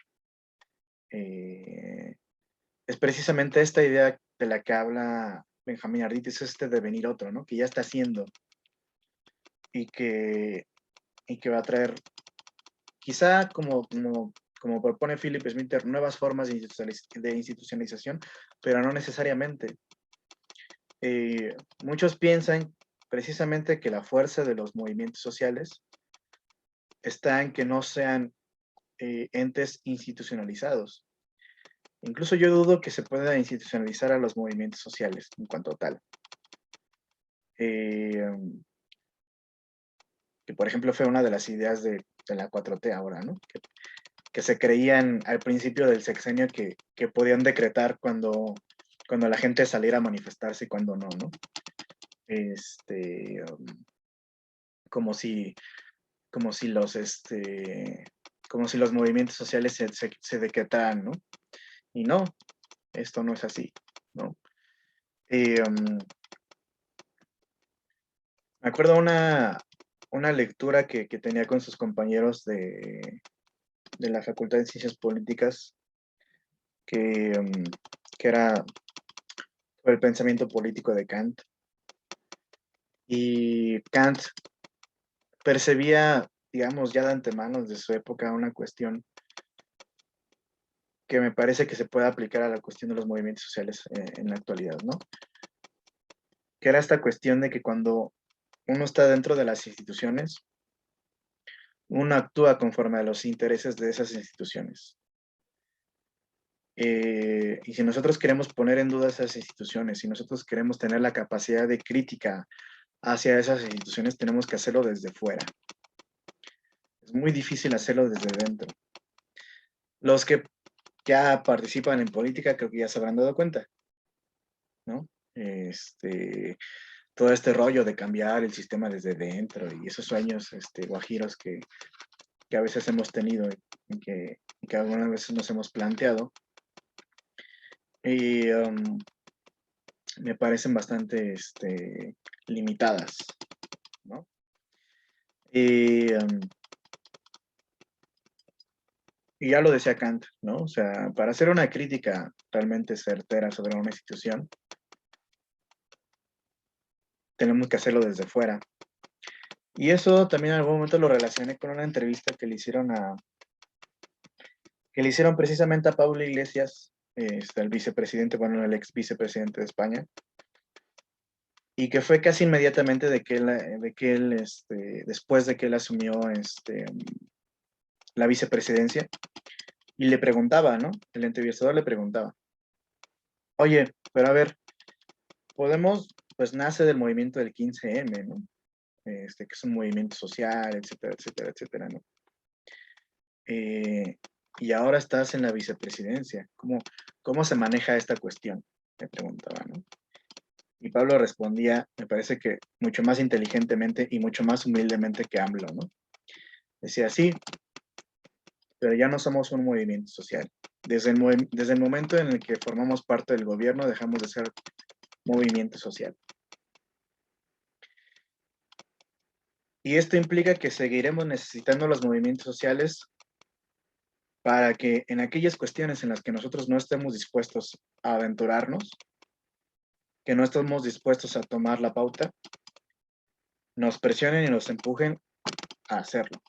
es precisamente esta idea de la que habla Benjamín Arditi, es devenir otro, ¿no? Que ya está haciendo y que va a traer, quizá como propone Philip Schmitter, nuevas formas de institucionalización, pero no necesariamente. Muchos piensan precisamente que la fuerza de los movimientos sociales está en que no sean entes institucionalizados. Incluso yo dudo que se pueda institucionalizar a los movimientos sociales en cuanto a tal. Que por ejemplo fue una de las ideas de la 4T ahora, ¿no? Que se creían al principio del sexenio que podían decretar cuando la gente saliera a manifestarse y cuando no, ¿no? Como si los movimientos sociales se decretaran, ¿no? Y no, esto no es así, ¿no? Me acuerdo una lectura que tenía con sus compañeros de la Facultad de Ciencias Políticas, que era sobre el pensamiento político de Kant. Y Kant percibía, digamos, ya de antemano desde su época una cuestión que me parece que se puede aplicar a la cuestión de los movimientos sociales en la actualidad, ¿no? Que era esta cuestión de que cuando uno está dentro de las instituciones, uno actúa conforme a los intereses de esas instituciones. Y si nosotros queremos poner en duda esas instituciones, si nosotros queremos tener la capacidad de crítica hacia esas instituciones, tenemos que hacerlo desde fuera. Es muy difícil hacerlo desde dentro. Los que ya participan en política creo que ya se habrán dado cuenta, ¿no? Todo este rollo de cambiar el sistema desde dentro y esos sueños guajiros que a veces hemos tenido y que algunas veces nos hemos planteado. Y me parecen bastante limitadas, ¿no? Y ya lo decía Kant, ¿no? O sea, para hacer una crítica realmente certera sobre una institución, tenemos que hacerlo desde fuera. Y eso también en algún momento lo relacioné con una entrevista que le hicieron precisamente a Pablo Iglesias, el vicepresidente, bueno, el ex vicepresidente de España, y que fue casi inmediatamente después de que él asumió la vicepresidencia, y le preguntaba, ¿no? El entrevistador le preguntaba, oye, pero a ver, pues nace del movimiento del 15M, ¿no? Que es un movimiento social, etcétera, etcétera, etcétera, ¿no? Y ahora estás en la vicepresidencia. ¿Cómo se maneja esta cuestión? Me preguntaba, ¿no? Y Pablo respondía, me parece que mucho más inteligentemente y mucho más humildemente que AMLO, ¿no? Decía, sí, pero ya no somos un movimiento social. Desde el momento en el que formamos parte del gobierno, dejamos de ser movimiento social. Y esto implica que seguiremos necesitando los movimientos sociales para que en aquellas cuestiones en las que nosotros no estemos dispuestos a aventurarnos, que no estemos dispuestos a tomar la pauta, nos presionen y nos empujen a hacerlo.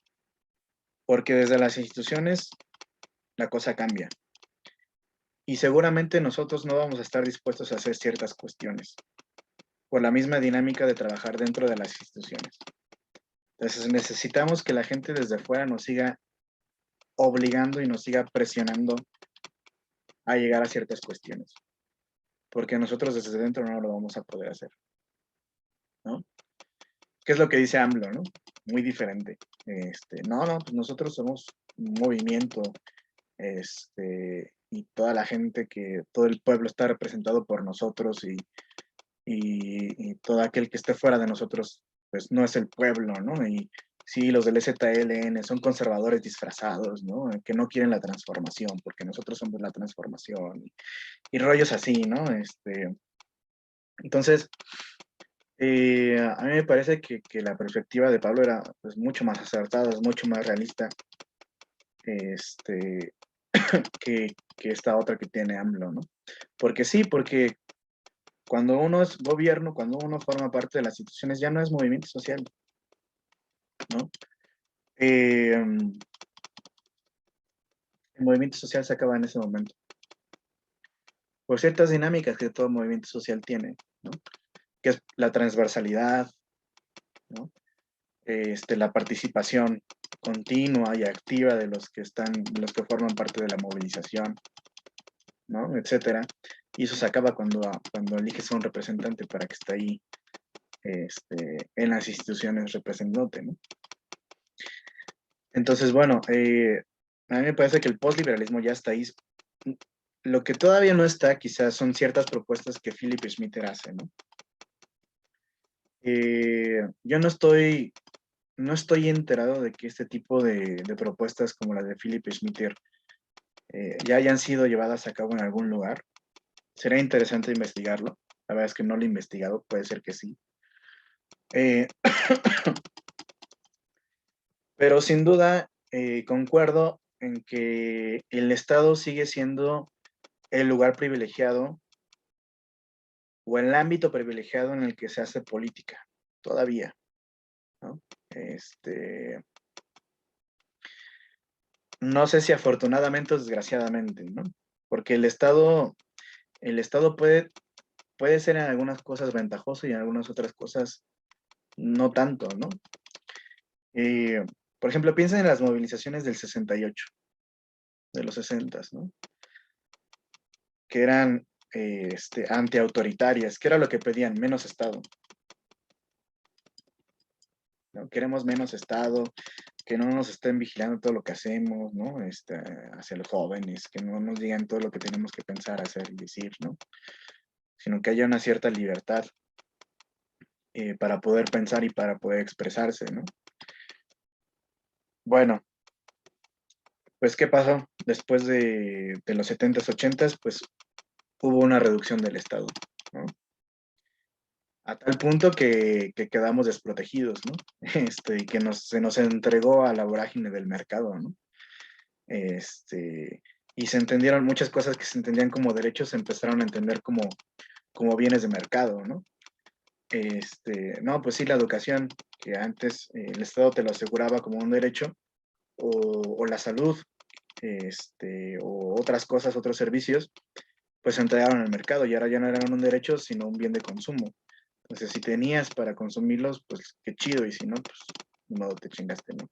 Porque desde las instituciones la cosa cambia. Y seguramente nosotros no vamos a estar dispuestos a hacer ciertas cuestiones por la misma dinámica de trabajar dentro de las instituciones. Entonces necesitamos que la gente desde fuera nos siga obligando y nos siga presionando a llegar a ciertas cuestiones. Porque nosotros desde dentro no lo vamos a poder hacer, ¿no? ¿Qué es lo que dice AMLO, no? Muy diferente. No, pues nosotros somos un movimiento, y toda la gente todo el pueblo está representado por nosotros y todo aquel que esté fuera de nosotros, pues no es el pueblo, ¿no? Y sí, los del ZLN son conservadores disfrazados, ¿no? Que no quieren la transformación, porque nosotros somos la transformación y rollos así, ¿no? Entonces, a mí me parece que la perspectiva de Pablo era pues, mucho más acertada, es mucho más realista que esta otra que tiene AMLO, ¿no? Porque sí, porque cuando uno es gobierno, cuando uno forma parte de las instituciones, ya no es movimiento social, ¿no? El movimiento social se acaba en ese momento. Por ciertas dinámicas que todo movimiento social tiene, ¿no? Que es la transversalidad, ¿no? La participación continua y activa de los que forman parte de la movilización, ¿no? Etcétera. Y eso se acaba cuando eliges a un representante para que esté ahí en las instituciones representándote, ¿no? Entonces, bueno, a mí me parece que el postliberalismo ya está ahí. Lo que todavía no está, quizás, son ciertas propuestas que Philip Schmitter hace, ¿no? Yo no estoy enterado de que este tipo de propuestas como la de Philip Schmitter ya hayan sido llevadas a cabo en algún lugar. Sería interesante investigarlo. La verdad es que no lo he investigado, puede ser que sí. Pero sin duda concuerdo en que el Estado sigue siendo el lugar privilegiado o el ámbito privilegiado en el que se hace política, todavía, ¿no? No sé si afortunadamente o desgraciadamente, ¿no? Porque el Estado puede ser en algunas cosas ventajoso y en algunas otras cosas no tanto, ¿no? Por ejemplo, piensen en las movilizaciones del 68, de los 60, ¿no? Que eran antiautoritarias, que era lo que pedían, menos Estado, ¿no? Queremos menos Estado, que no nos estén vigilando todo lo que hacemos, ¿no? Hacia los jóvenes, que no nos digan todo lo que tenemos que pensar, hacer y decir, ¿no? Sino que haya una cierta libertad para poder pensar y para poder expresarse, ¿no? Bueno, pues, ¿qué pasó? Después de los 70s, 80s, pues, hubo una reducción del Estado, ¿no? a tal punto que quedamos desprotegidos, ¿no? Y que se nos entregó a la vorágine del mercado, ¿no? Y se entendieron muchas cosas que se entendían como derechos, se empezaron a entender como bienes de mercado, ¿no? No, pues sí, la educación, que antes el Estado te lo aseguraba como un derecho, o la salud, o otras cosas, otros servicios, pues se entregaron al mercado y ahora ya no eran un derecho, sino un bien de consumo. Entonces, si tenías para consumirlos, pues qué chido, y si no, pues de modo te chingaste, ¿no?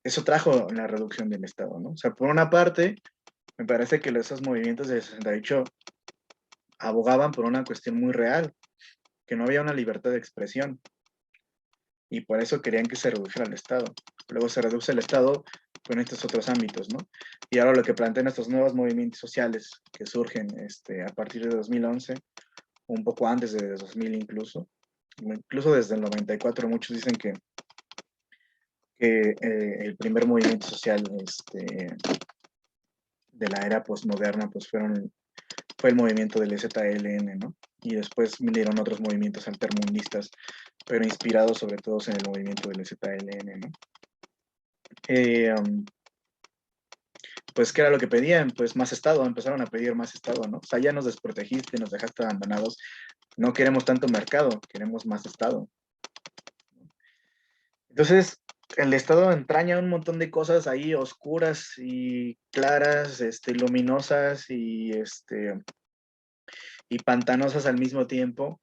Eso trajo la reducción del Estado, ¿no? O sea, por una parte, me parece que esos movimientos de 68 abogaban por una cuestión muy real, que no había una libertad de expresión, y por eso querían que se redujera el Estado. Luego se reduce el Estado con estos otros ámbitos, ¿no? Y ahora lo que plantean estos nuevos movimientos sociales que surgen a partir de 2011, un poco antes de 2000 incluso desde el 94, muchos dicen que el primer movimiento social de la era postmoderna pues fue el movimiento del EZLN, ¿no? Y después vinieron otros movimientos altermundistas, pero inspirados sobre todo en el movimiento del EZLN, ¿no? Pues, ¿qué era lo que pedían? Pues más Estado, empezaron a pedir más Estado, ¿no? O sea, ya nos desprotegiste, nos dejaste abandonados, no queremos tanto mercado, queremos más Estado. Entonces, el Estado entraña un montón de cosas ahí oscuras y claras, luminosas y pantanosas al mismo tiempo,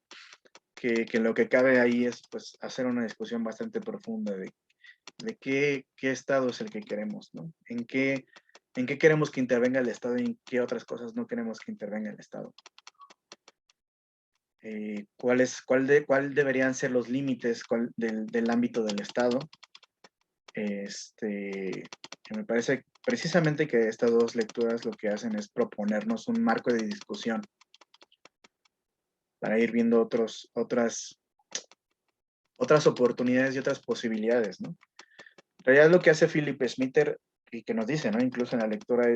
que lo que cabe ahí es pues hacer una discusión bastante profunda de qué Estado es el que queremos, ¿no? ¿En qué queremos que intervenga el Estado y en qué otras cosas no queremos que intervenga el Estado? ¿Cuál deberían ser los límites del ámbito del Estado? Que me parece precisamente que estas dos lecturas lo que hacen es proponernos un marco de discusión para ir viendo otras oportunidades y otras posibilidades, ¿no? En realidad lo que hace Philip Schmitter y que nos dice, ¿no? Incluso en la lectura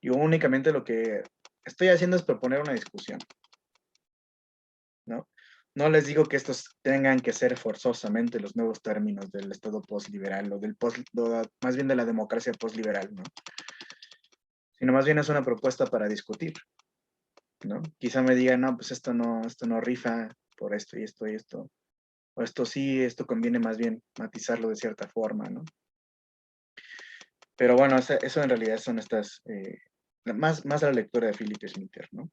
yo únicamente lo que estoy haciendo es proponer una discusión, ¿no? No les digo que estos tengan que ser forzosamente los nuevos términos del Estado postliberal o más bien de la democracia postliberal, ¿no? Sino más bien es una propuesta para discutir, ¿no? Quizá me digan, no, pues esto no rifa por esto y esto y esto, o esto sí, esto conviene más bien matizarlo de cierta forma, ¿no? Pero bueno, eso en realidad son más la lectura de Philip Schmitter, ¿no?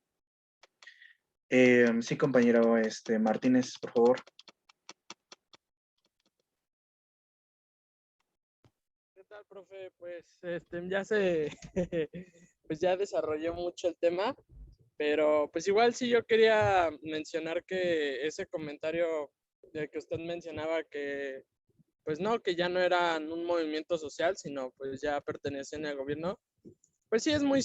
Sí, compañero Martínez, por favor. ¿Qué tal, profe? Pues ya se, pues ya desarrolló mucho el tema, pero pues igual sí yo quería mencionar que ese comentario de que usted mencionaba que, pues no, que ya no eran un movimiento social, sino pues ya pertenecían al gobierno, pues sí es muy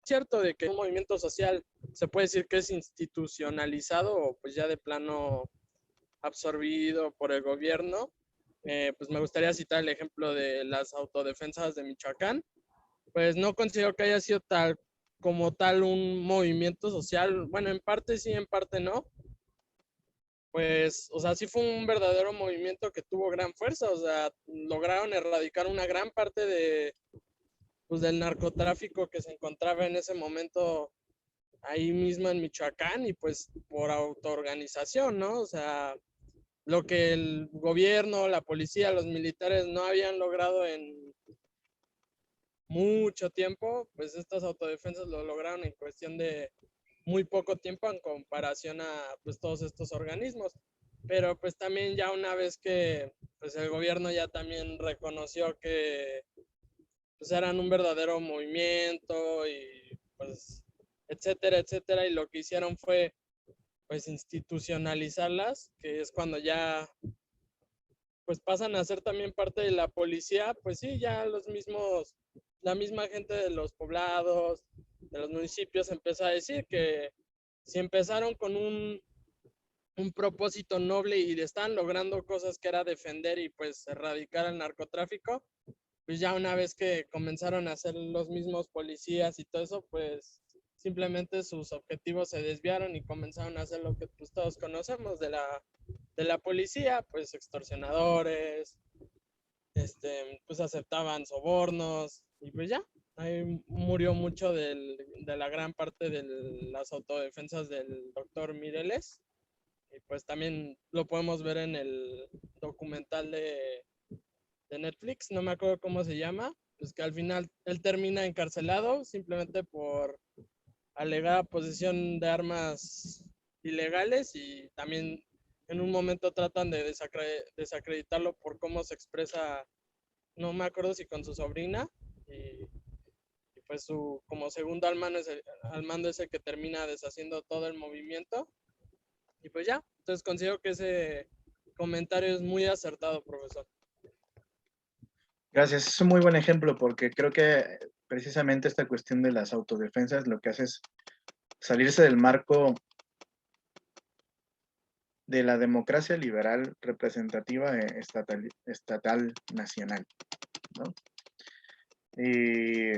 cierto de que un movimiento social se puede decir que es institucionalizado o pues ya de plano absorbido por el gobierno. Pues me gustaría citar el ejemplo de las autodefensas de Michoacán. Pues no considero que haya sido como tal un movimiento social. Bueno, en parte sí, en parte no. Pues, o sea, sí fue un verdadero movimiento que tuvo gran fuerza. O sea, lograron erradicar una gran parte pues, del narcotráfico que se encontraba en ese momento ahí mismo en Michoacán y pues por autoorganización, ¿no? O sea, lo que el gobierno, la policía, los militares no habían logrado en mucho tiempo, pues estas autodefensas lo lograron en cuestión de muy poco tiempo en comparación a pues todos estos organismos. Pero pues también ya una vez que pues el gobierno ya también reconoció que pues eran un verdadero movimiento y pues etcétera, etcétera, y lo que hicieron fue pues institucionalizarlas, que es cuando ya pues pasan a ser también parte de la policía, pues sí, ya la misma gente de los poblados, de los municipios empezó a decir que si empezaron con un propósito noble y están logrando cosas que era defender y pues erradicar el narcotráfico, pues ya una vez que comenzaron a ser los mismos policías y todo eso, pues simplemente sus objetivos se desviaron y comenzaron a hacer lo que pues todos conocemos de la policía, pues extorsionadores, pues aceptaban sobornos y pues ya, ahí murió mucho de la gran parte de las autodefensas del doctor Mireles. Y pues también lo podemos ver en el documental de Netflix, no me acuerdo cómo se llama, pues que al final él termina encarcelado simplemente por alegada posesión de armas ilegales y también en un momento tratan de desacreditarlo por cómo se expresa, no me acuerdo si con su sobrina, y pues su como segundo al mando es el que termina deshaciendo todo el movimiento. Y pues ya, entonces considero que ese comentario es muy acertado, profesor. Gracias, es un muy buen ejemplo porque creo que precisamente esta cuestión de las autodefensas lo que hace es salirse del marco de la democracia liberal representativa estatal nacional, ¿no? Y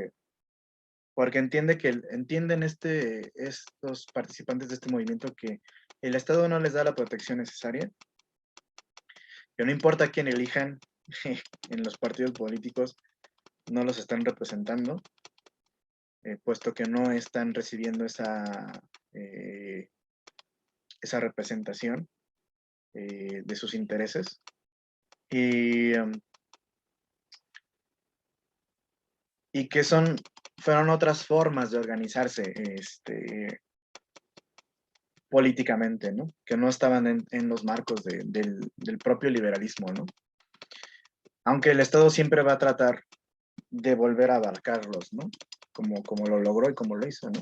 porque entienden estos participantes de este movimiento que el Estado no les da la protección necesaria, que no importa quién elijan en los partidos políticos, no los están representando, puesto que no están recibiendo esa representación de sus intereses. Y que fueron otras formas de organizarse políticamente, ¿no? Que no estaban en los marcos del propio liberalismo, ¿no? Aunque el Estado siempre va a tratar de volver a abarcarlos, ¿no? Como lo logró y como lo hizo, ¿no?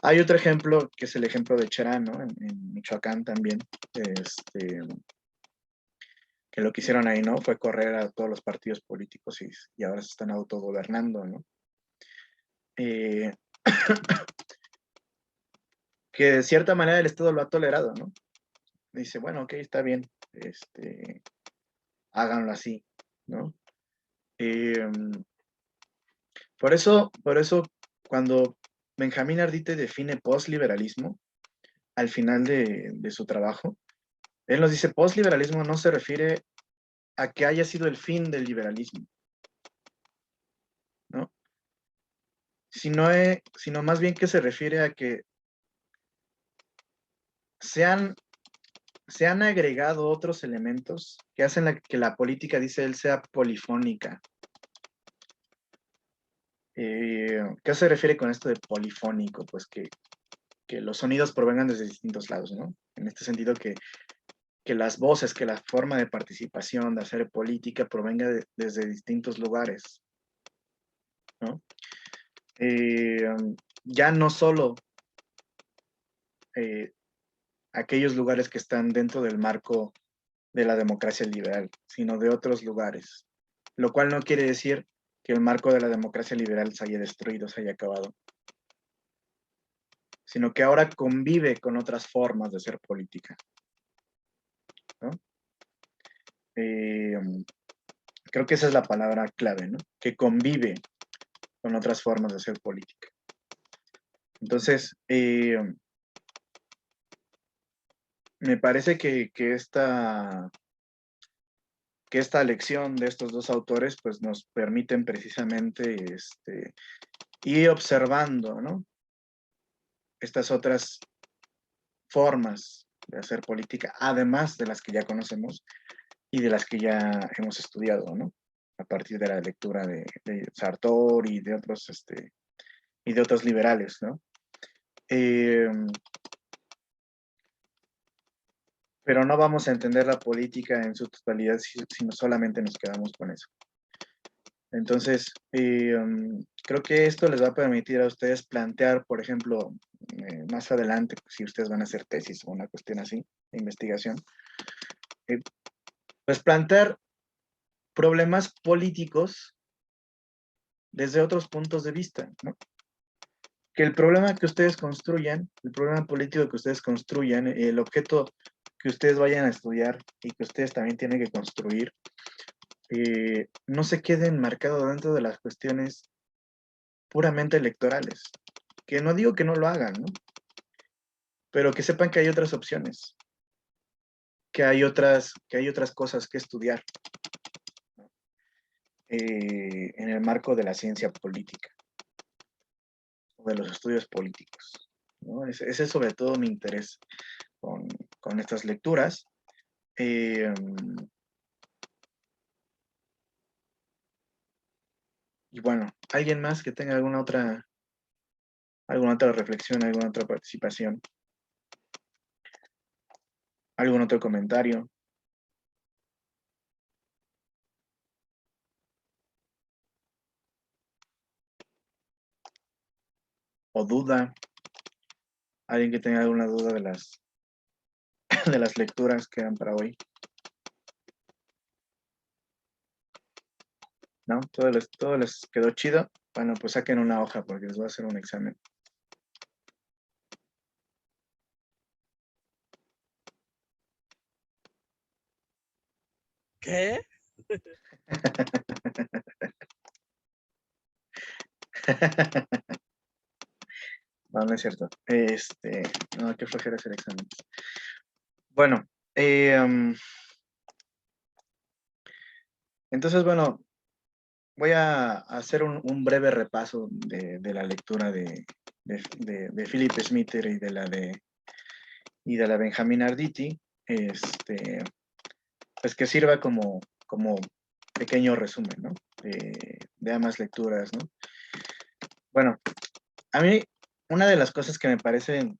Hay otro ejemplo, que es el ejemplo de Cherán, ¿no? En Michoacán también, que lo que hicieron ahí, ¿no? Fue correr a todos los partidos políticos y ahora se están autogobernando, ¿no? Que de cierta manera el Estado lo ha tolerado, ¿no? Dice, bueno, ok, está bien, háganlo así, ¿no? Por eso, cuando Benjamín Arditi define postliberalismo al final de su trabajo, él nos dice, postliberalismo no se refiere a que haya sido el fin del liberalismo, ¿no? Sino más bien que se refiere a que se han agregado otros elementos que hacen que la política, dice él, sea polifónica. ¿Qué se refiere con esto de polifónico? Pues que los sonidos provengan desde distintos lados, ¿no? En este sentido que las voces, que la forma de participación, de hacer política provenga desde distintos lugares, ¿no? Ya no solo aquellos lugares que están dentro del marco de la democracia liberal, sino de otros lugares, lo cual no quiere decir que el marco de la democracia liberal se haya destruido, se haya acabado, sino que ahora convive con otras formas de hacer política, ¿no? Creo que esa es la palabra clave, ¿no? Que convive con otras formas de hacer política. Entonces, me parece que esta lección de estos dos autores pues nos permiten precisamente ir observando, ¿no? Estas otras formas de hacer política, además de las que ya conocemos y de las que ya hemos estudiado, ¿no? A partir de la lectura de Sartori y de otros liberales, ¿no? Pero no vamos a entender la política en su totalidad si no solamente nos quedamos con eso. Entonces, creo que esto les va a permitir a ustedes plantear, por ejemplo, más adelante, si ustedes van a hacer tesis o una cuestión así, de investigación, pues plantear problemas políticos desde otros puntos de vista, ¿no? Que el problema que ustedes construyan, el problema político que ustedes construyan, el objeto que ustedes vayan a estudiar y que ustedes también tienen que construir, no se quede enmarcado dentro de las cuestiones puramente electorales, que no digo que no lo hagan, ¿no? Pero que sepan que hay otras opciones, que hay otras cosas que estudiar en el marco de la ciencia política o de los estudios políticos, ¿no? Ese es sobre todo mi interés con estas lecturas. Y bueno, ¿alguien más que tenga alguna otra reflexión, alguna otra participación? ¿Algún otro comentario? ¿O duda? ¿Alguien que tenga alguna duda de las, de las lecturas que dan para hoy? ¿No? Todo les quedó chido. Bueno, pues saquen una hoja porque les voy a hacer un examen. ¿Qué? No, no es cierto. No, qué flojera hacer exámenes. Bueno, entonces, bueno, voy a hacer un breve repaso de la lectura de Philip Smither y de la de Benjamin Arditi, pues que sirva como pequeño resumen, ¿no? De ambas lecturas, ¿no? Bueno, a mí una de las cosas que me parecen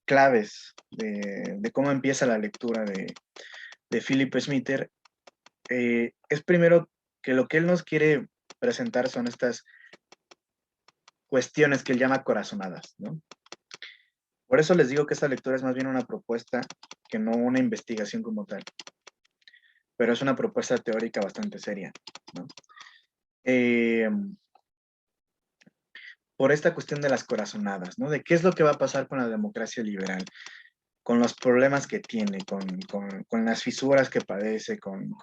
claves de cómo empieza la lectura de Philip Smither es primero que lo que él nos quiere presentar son estas cuestiones que él llama corazonadas, ¿no? Por eso les digo que esta lectura es más bien una propuesta que no una investigación como tal, pero es una propuesta teórica bastante seria, ¿no? Por esta cuestión de las corazonadas, ¿no? De qué es lo que va a pasar con la democracia liberal, con los problemas que tiene, con las fisuras que padece, con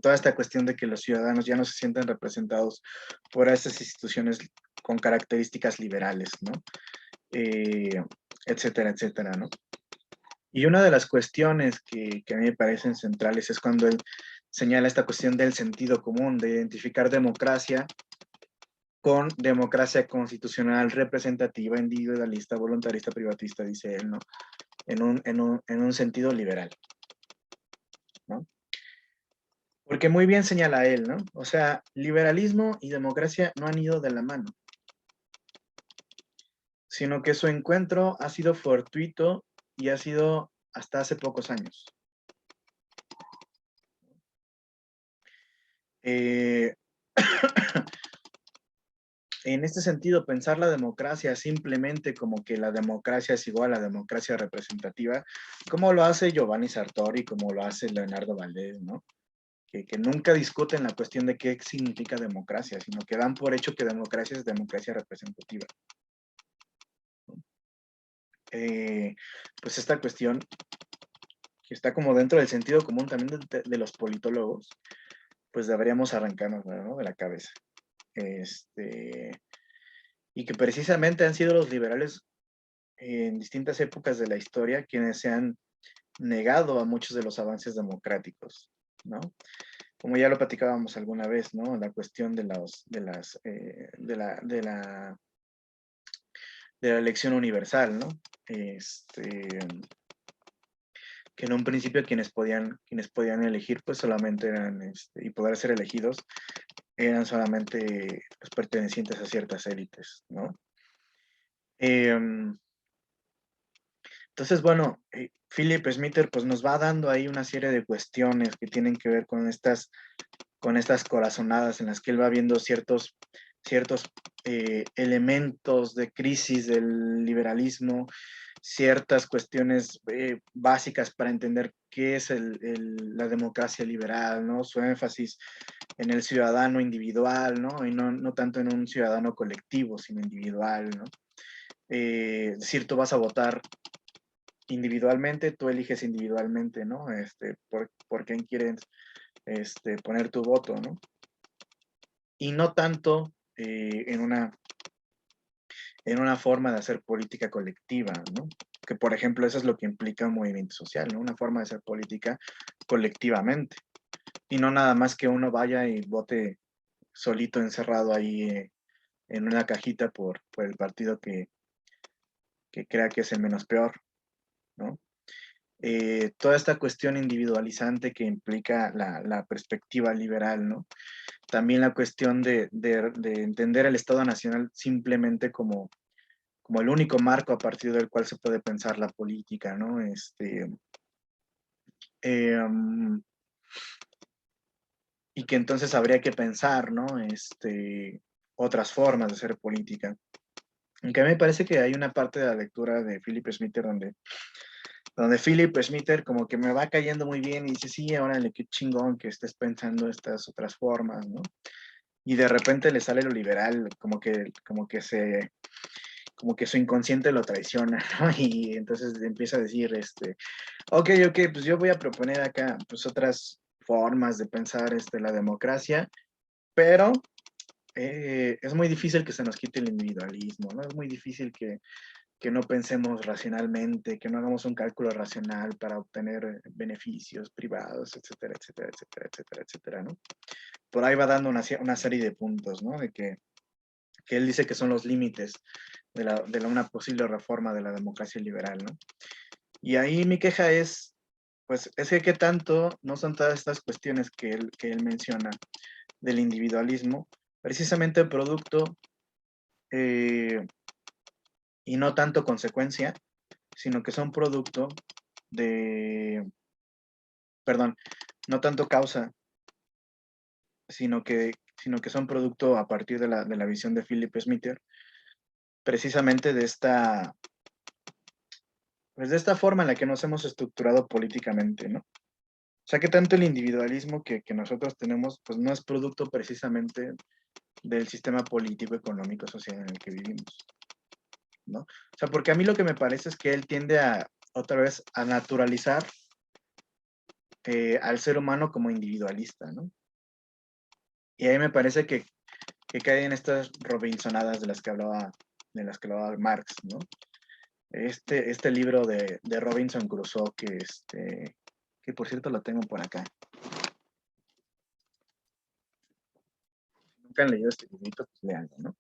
toda esta cuestión de que los ciudadanos ya no se sienten representados por esas instituciones con características liberales, ¿no? Etcétera, etcétera, ¿no? Y una de las cuestiones que a mí me parecen centrales es cuando él señala esta cuestión del sentido común, de identificar democracia con democracia constitucional, representativa, individualista, voluntarista, privatista, dice él, ¿no? En un sentido liberal, ¿no? Porque muy bien señala él, ¿no? O sea, liberalismo y democracia no han ido de la mano, sino que su encuentro ha sido fortuito y ha sido hasta hace pocos años. En este sentido, pensar la democracia simplemente como que la democracia es igual a la democracia representativa, como lo hace Giovanni Sartori, como lo hace Leonardo Valdés, ¿no? Que nunca discuten la cuestión de qué significa democracia, sino que dan por hecho que democracia es democracia representativa. Pues esta cuestión que está como dentro del sentido común también de los politólogos, pues deberíamos arrancarnos, ¿no? De la cabeza. Y que precisamente han sido los liberales en distintas épocas de la historia quienes se han negado a muchos de los avances democráticos, ¿no? Como ya lo platicábamos alguna vez, ¿no? La cuestión de la elección universal, ¿no? Que en un principio quienes podían elegir, pues solamente eran, y poder ser elegidos, eran solamente pues, pertenecientes a ciertas élites, ¿no? Entonces, bueno, Philip Smither pues nos va dando ahí una serie de cuestiones que tienen que ver con estas corazonadas en las que él va viendo ciertos elementos de crisis del liberalismo, ciertas cuestiones básicas para entender qué es la democracia liberal, ¿no? Su énfasis en el ciudadano individual, ¿no? Y no tanto en un ciudadano colectivo, sino individual, ¿no? Es decir, tú vas a votar individualmente, tú eliges individualmente, ¿no? Por quién quieres poner tu voto, ¿no? Y no tanto en una en una forma de hacer política colectiva, ¿no? Que, por ejemplo, eso es lo que implica un movimiento social, ¿no? Una forma de hacer política colectivamente. Y no nada más que uno vaya y vote solito, encerrado ahí en una cajita por el partido que crea que es el menos peor, ¿no? Toda esta cuestión individualizante que implica la perspectiva liberal, ¿no? También la cuestión de entender el Estado Nacional simplemente como el único marco a partir del cual se puede pensar la política, ¿no? Y que entonces habría que pensar, ¿no? Otras formas de hacer política. Aunque a mí me parece que hay una parte de la lectura de Philip Smither donde Philip Smither como que me va cayendo muy bien y dice, sí, órale, qué chingón que estés pensando estas otras formas, ¿no? Y de repente le sale lo liberal, como que su inconsciente lo traiciona, ¿no? Y entonces empieza a decir, ok, pues yo voy a proponer acá, pues otras formas de pensar la democracia, pero es muy difícil que se nos quite el individualismo, ¿no? Es muy difícil que no pensemos racionalmente, que no hagamos un cálculo racional para obtener beneficios privados, etcétera, etcétera, etcétera, etcétera, etcétera, ¿no? Por ahí va dando una serie de puntos, ¿no? De que él dice que son los límites de una posible reforma de la democracia liberal, ¿no? Y ahí mi queja es, pues, es que qué tanto no son todas estas cuestiones que él menciona del individualismo, precisamente producto y no tanto consecuencia, sino que son producto perdón, no tanto causa, sino que son producto a partir de la visión de Philip Smither, precisamente pues de esta forma en la que nos hemos estructurado políticamente, ¿no? O sea, que tanto el individualismo que nosotros tenemos, pues no es producto precisamente del sistema político, económico, social en el que vivimos, ¿no? O sea, porque a mí lo que me parece es que él tiende otra vez, a naturalizar al ser humano como individualista, ¿no? Y ahí me parece que cae en estas Robinsonadas de las que hablaba Marx, ¿no? Este libro de Robinson Crusoe que por cierto lo tengo por acá. Si nunca han leído este librito, pues leanlo, ¿no?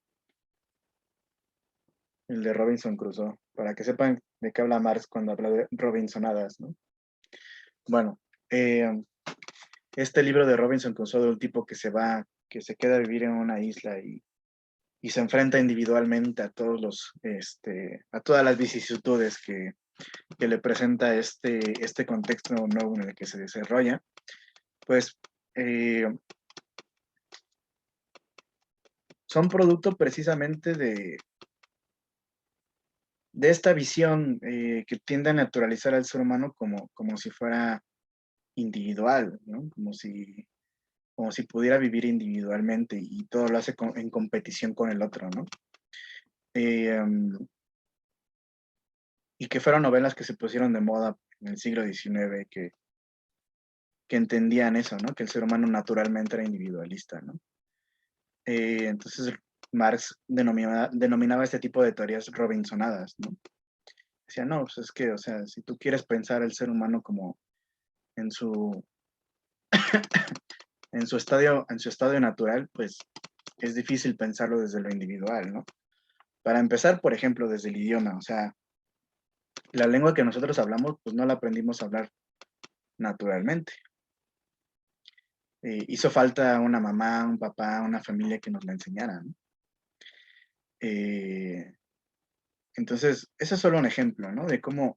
El de Robinson Crusoe, para que sepan de qué habla Marx cuando habla de Robinsonadas, ¿no? Bueno, este libro de Robinson Crusoe, de un tipo que se queda a vivir en una isla y se enfrenta individualmente a a todas las vicisitudes que le presenta este contexto nuevo en el que se desarrolla, pues son producto precisamente de esta visión que tiende a naturalizar al ser humano como si fuera individual, ¿no? Como si pudiera vivir individualmente y todo lo hace en competición con el otro, ¿no? Y que fueron novelas que se pusieron de moda en el siglo XIX, que entendían eso, ¿no? Que el ser humano naturalmente era individualista, ¿no? Entonces Marx denominaba este tipo de teorías robinsonadas, ¿no? Decía, no, pues es que, o sea, si tú quieres pensar el ser humano como en su estadio natural, pues es difícil pensarlo desde lo individual, ¿no? Para empezar, por ejemplo, desde el idioma, o sea, la lengua que nosotros hablamos, pues no la aprendimos a hablar naturalmente. Hizo falta una mamá, un papá, una familia que nos la enseñara, ¿no? Entonces, eso es solo un ejemplo, ¿no? De cómo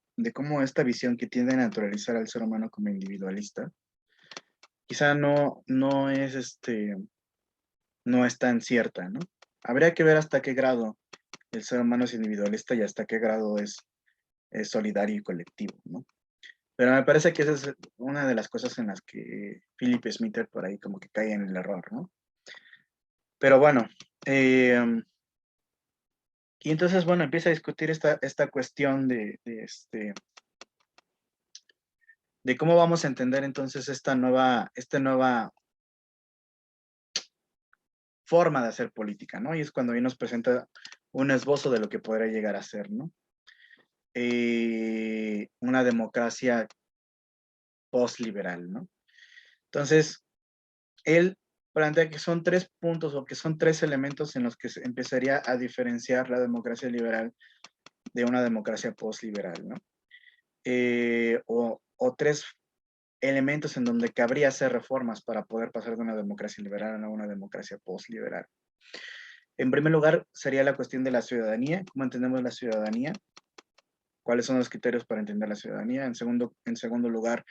esta visión que tiende a naturalizar al ser humano como individualista, quizá no es tan cierta, ¿no? Habría que ver hasta qué grado el ser humano es individualista y hasta qué grado es solidario y colectivo, ¿no? Pero me parece que esa es una de las cosas en las que Philip Smither por ahí como que cae en el error, ¿no? Pero bueno, y entonces, bueno, empieza a discutir esta cuestión de cómo vamos a entender entonces esta nueva forma de hacer política, ¿no? Y es cuando ahí nos presenta un esbozo de lo que podría llegar a ser, ¿no? Una democracia postliberal, ¿no? Entonces, él plantea que son 3 puntos o que son 3 elementos en los que se empezaría a diferenciar la democracia liberal de una democracia postliberal, ¿no? O 3 elementos en donde cabría hacer reformas para poder pasar de una democracia liberal a una democracia postliberal. En primer lugar, sería la cuestión de la ciudadanía. ¿Cómo entendemos la ciudadanía? ¿Cuáles son los criterios para entender la ciudadanía? En segundo lugar,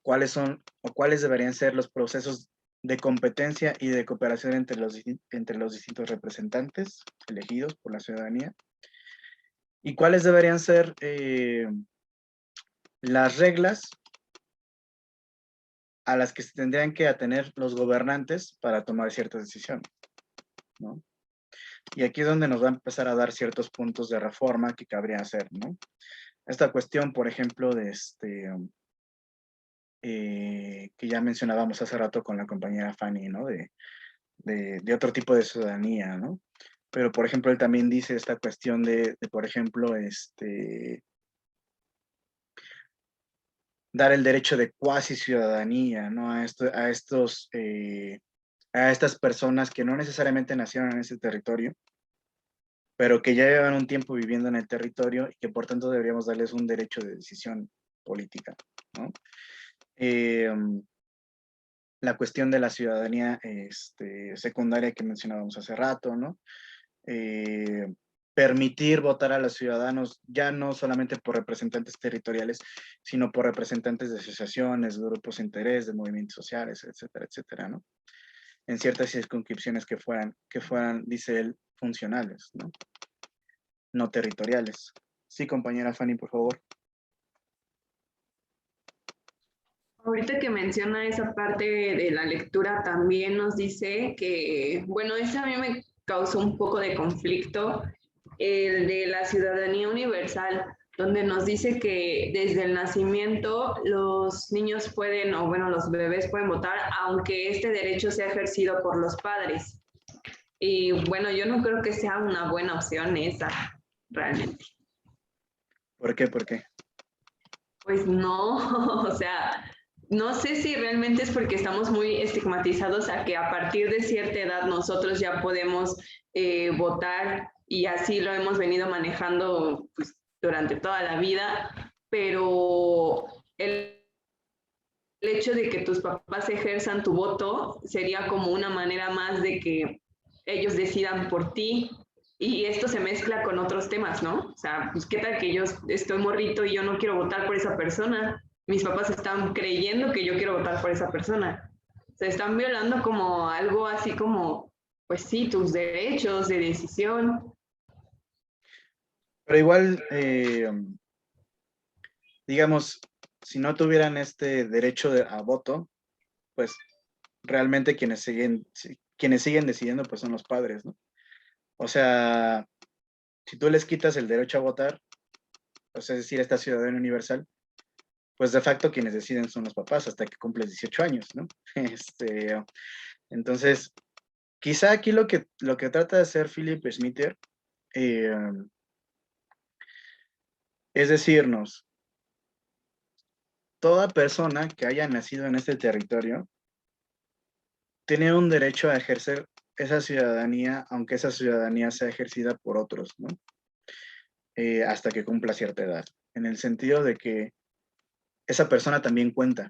¿cuáles son o cuáles deberían ser los procesos de competencia y de cooperación entre los distintos representantes elegidos por la ciudadanía? ¿Y cuáles deberían ser las reglas a las que se tendrían que atener los gobernantes para tomar ciertas decisiones, ¿no? Y aquí es donde nos va a empezar a dar ciertos puntos de reforma que cabría hacer, ¿no? Esta cuestión, por ejemplo, de que ya mencionábamos hace rato con la compañera Fanny, ¿no? De otro tipo de ciudadanía, ¿no? Pero, por ejemplo, él también dice esta cuestión de por ejemplo, dar el derecho de cuasi ciudadanía, ¿no? A estas personas que no necesariamente nacieron en ese territorio, pero que ya llevan un tiempo viviendo en el territorio y que por tanto deberíamos darles un derecho de decisión política, ¿no? La cuestión de la ciudadanía secundaria que mencionábamos hace rato, ¿no? Permitir votar a los ciudadanos ya no solamente por representantes territoriales, sino por representantes de asociaciones, de grupos de interés, de movimientos sociales, etcétera, etcétera, ¿no? En ciertas circunscripciones que fueran, dice él, funcionales, ¿no? No territoriales. Sí, compañera Fanny, por favor. Ahorita que menciona esa parte de la lectura, también nos dice que, bueno, eso a mí me causó un poco de conflicto, el de la ciudadanía universal, donde nos dice que desde el nacimiento los niños pueden, o bueno, los bebés pueden votar, aunque este derecho sea ejercido por los padres. Y bueno, yo no creo que sea una buena opción esa, realmente. ¿Por qué? ¿Por qué? Pues no, o sea, no sé si realmente es porque estamos muy estigmatizados a que a partir de cierta edad nosotros ya podemos votar y así lo hemos venido manejando pues, durante toda la vida, pero el hecho de que tus papás ejerzan tu voto sería como una manera más de que ellos decidan por ti y esto se mezcla con otros temas, ¿no? O sea, pues qué tal que yo estoy morrito y yo no quiero votar por esa persona. Mis papás están creyendo que yo quiero votar por esa persona. Se están violando como algo así como, pues sí, tus derechos de decisión. Pero igual, digamos, si no tuvieran este derecho a voto, pues realmente quienes siguen decidiendo pues son los padres, ¿no? O sea, si tú les quitas el derecho a votar, pues es decir, esta ciudadanía universal, pues de facto quienes deciden son los papás hasta que cumples 18 años, ¿no? Entonces, quizá aquí lo que trata de hacer Philip Smither es decirnos, toda persona que haya nacido en este territorio tiene un derecho a ejercer esa ciudadanía, aunque esa ciudadanía sea ejercida por otros, ¿no? Hasta que cumpla cierta edad, en el sentido de que esa persona también cuenta.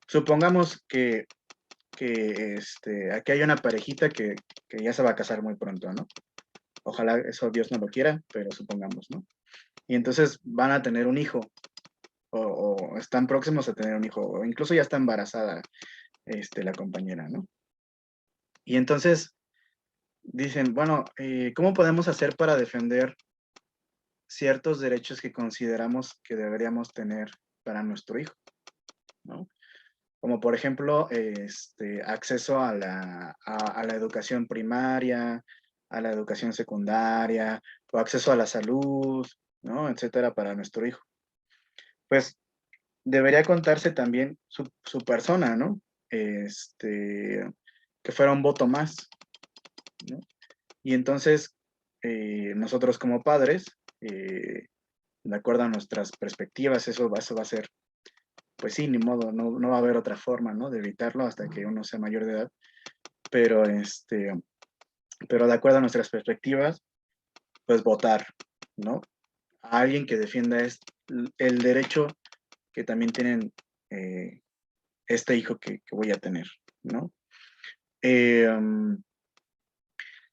Supongamos que aquí hay una parejita que ya se va a casar muy pronto, ¿no? Ojalá eso Dios no lo quiera, pero supongamos, ¿no? Y entonces van a tener un hijo, o están próximos a tener un hijo, o incluso ya está embarazada la compañera, ¿no? Y entonces dicen, bueno, ¿cómo podemos hacer para defender ciertos derechos que consideramos que deberíamos tener para nuestro hijo, ¿no? Como por ejemplo, acceso a la educación primaria, a la educación secundaria, o acceso a la salud, ¿no? Etcétera, para nuestro hijo. Pues debería contarse también su persona, ¿no? Que fuera un voto más, ¿no? Y entonces, nosotros como padres, de acuerdo a nuestras perspectivas, eso va a ser, pues sí, ni modo, no va a haber otra forma, ¿no? De evitarlo hasta que uno sea mayor de edad, pero, pero de acuerdo a nuestras perspectivas, pues votar, ¿no? A alguien que defienda el derecho que también tienen este hijo que voy a tener, ¿no?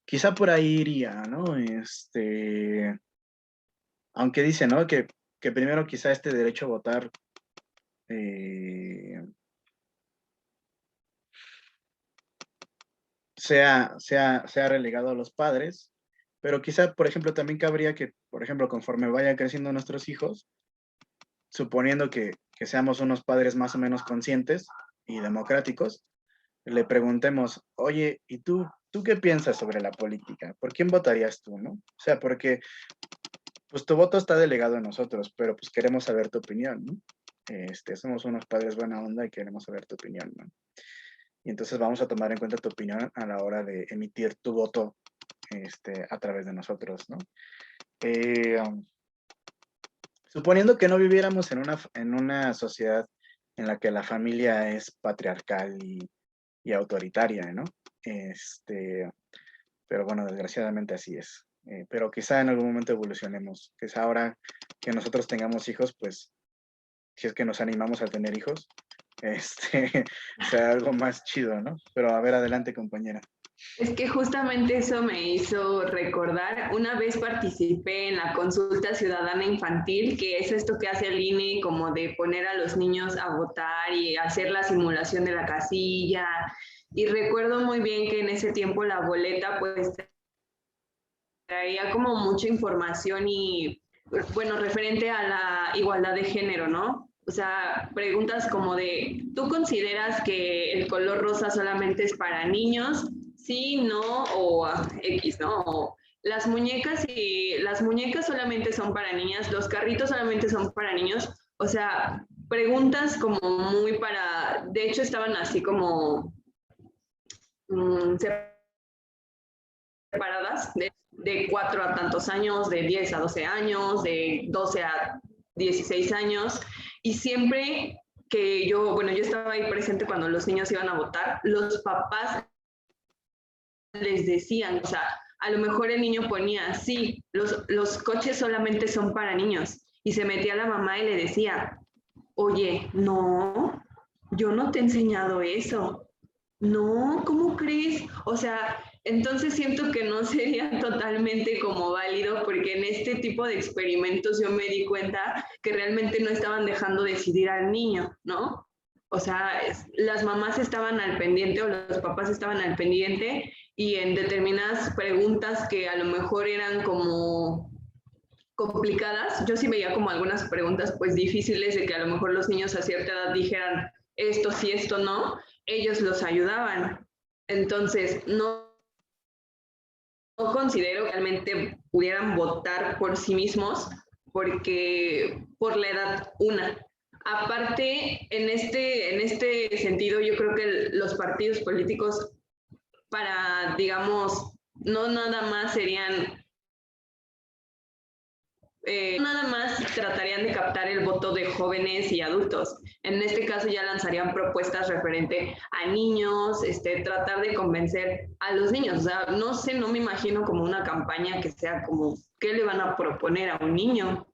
Quizá por ahí iría, ¿no? Aunque dice, ¿no? Que primero quizá este derecho a votar sea relegado a los padres, pero quizá, por ejemplo, también cabría que, por ejemplo, conforme vayan creciendo nuestros hijos, suponiendo que seamos unos padres más o menos conscientes y democráticos, le preguntemos, oye, ¿y tú qué piensas sobre la política? ¿Por quién votarías tú, no? O sea, porque pues tu voto está delegado a nosotros, pero pues queremos saber tu opinión, ¿no? Somos unos padres buena onda y queremos saber tu opinión, ¿no? Y entonces vamos a tomar en cuenta tu opinión a la hora de emitir tu voto a través de nosotros, ¿no? Suponiendo que no viviéramos en una sociedad en la que la familia es patriarcal y autoritaria, ¿no? Pero bueno, desgraciadamente así es. Pero quizá en algún momento evolucionemos. Quizá ahora que nosotros tengamos hijos, pues, si es que nos animamos a tener hijos, sea algo más chido, ¿no? Pero a ver, adelante, compañera. Es que justamente eso me hizo recordar, una vez participé en la consulta ciudadana infantil, que es esto que hace el INE, como de poner a los niños a votar y hacer la simulación de la casilla. Y recuerdo muy bien que en ese tiempo la boleta pues traía como mucha información y, bueno, referente a la igualdad de género, ¿no? O sea, preguntas como de, ¿tú consideras que el color rosa solamente es para niños? Sí, no, o X, ¿no? O las muñecas solamente son para niñas, los carritos solamente son para niños. O sea, preguntas como muy para, de hecho estaban así como separadas de 4 a tantos años, de 10 a 12 años, de 12 a 16 años, y siempre que yo estaba ahí presente cuando los niños iban a votar, los papás les decían, o sea, a lo mejor el niño ponía, sí, los coches solamente son para niños, y se metía la mamá y le decía, oye, no, yo no te he enseñado eso. No, ¿cómo crees? O sea, entonces siento que no sería totalmente como válido porque en este tipo de experimentos yo me di cuenta que realmente no estaban dejando decidir al niño, ¿no? O sea, las mamás estaban al pendiente o los papás estaban al pendiente y en determinadas preguntas que a lo mejor eran como complicadas, yo sí veía como algunas preguntas pues difíciles de que a lo mejor los niños a cierta edad dijeran esto sí, esto no, ellos los ayudaban. Entonces, no considero que realmente pudieran votar por sí mismos porque por la edad una. Aparte, en este sentido, yo creo que los partidos políticos para, digamos, no nada más serían nada más tratarían de captar el voto de jóvenes y adultos. En este caso ya lanzarían propuestas referente a niños, tratar de convencer a los niños. O sea, no sé, no me imagino como una campaña que sea como, ¿qué le van a proponer a un niño?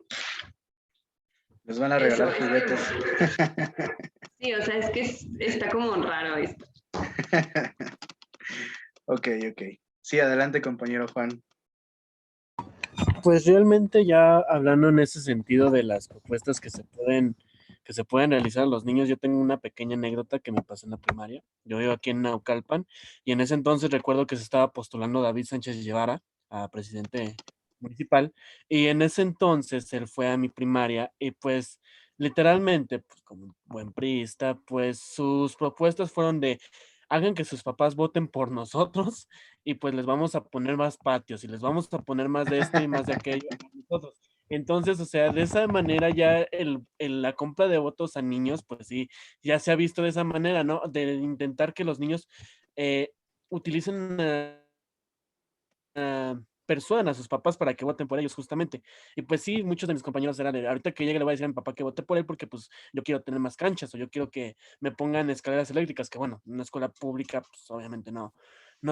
Les van a regalar juguetes. Sí, o sea, es que está como raro esto. Ok. Sí, adelante, compañero Juan. Pues realmente ya hablando en ese sentido de las propuestas que se pueden realizar a los niños, yo tengo una pequeña anécdota que me pasó en la primaria. Yo vivo aquí en Naucalpan y en ese entonces recuerdo que se estaba postulando David Sánchez Guevara a presidente municipal y en ese entonces él fue a mi primaria y pues literalmente, pues como buen priista, pues sus propuestas fueron de hagan que sus papás voten por nosotros y pues les vamos a poner más patios y les vamos a poner más de esto y más de aquello a nosotros. Entonces, o sea, de esa manera ya la compra de votos a niños, pues sí, ya se ha visto de esa manera, ¿no? De intentar que los niños utilicen persuadan a sus papás para que voten por ellos justamente. Y pues sí, muchos de mis compañeros eran de, ahorita que llegue le voy a decir a mi papá que vote por él porque pues yo quiero tener más canchas o yo quiero que me pongan escaleras eléctricas, que bueno, en una escuela pública pues obviamente no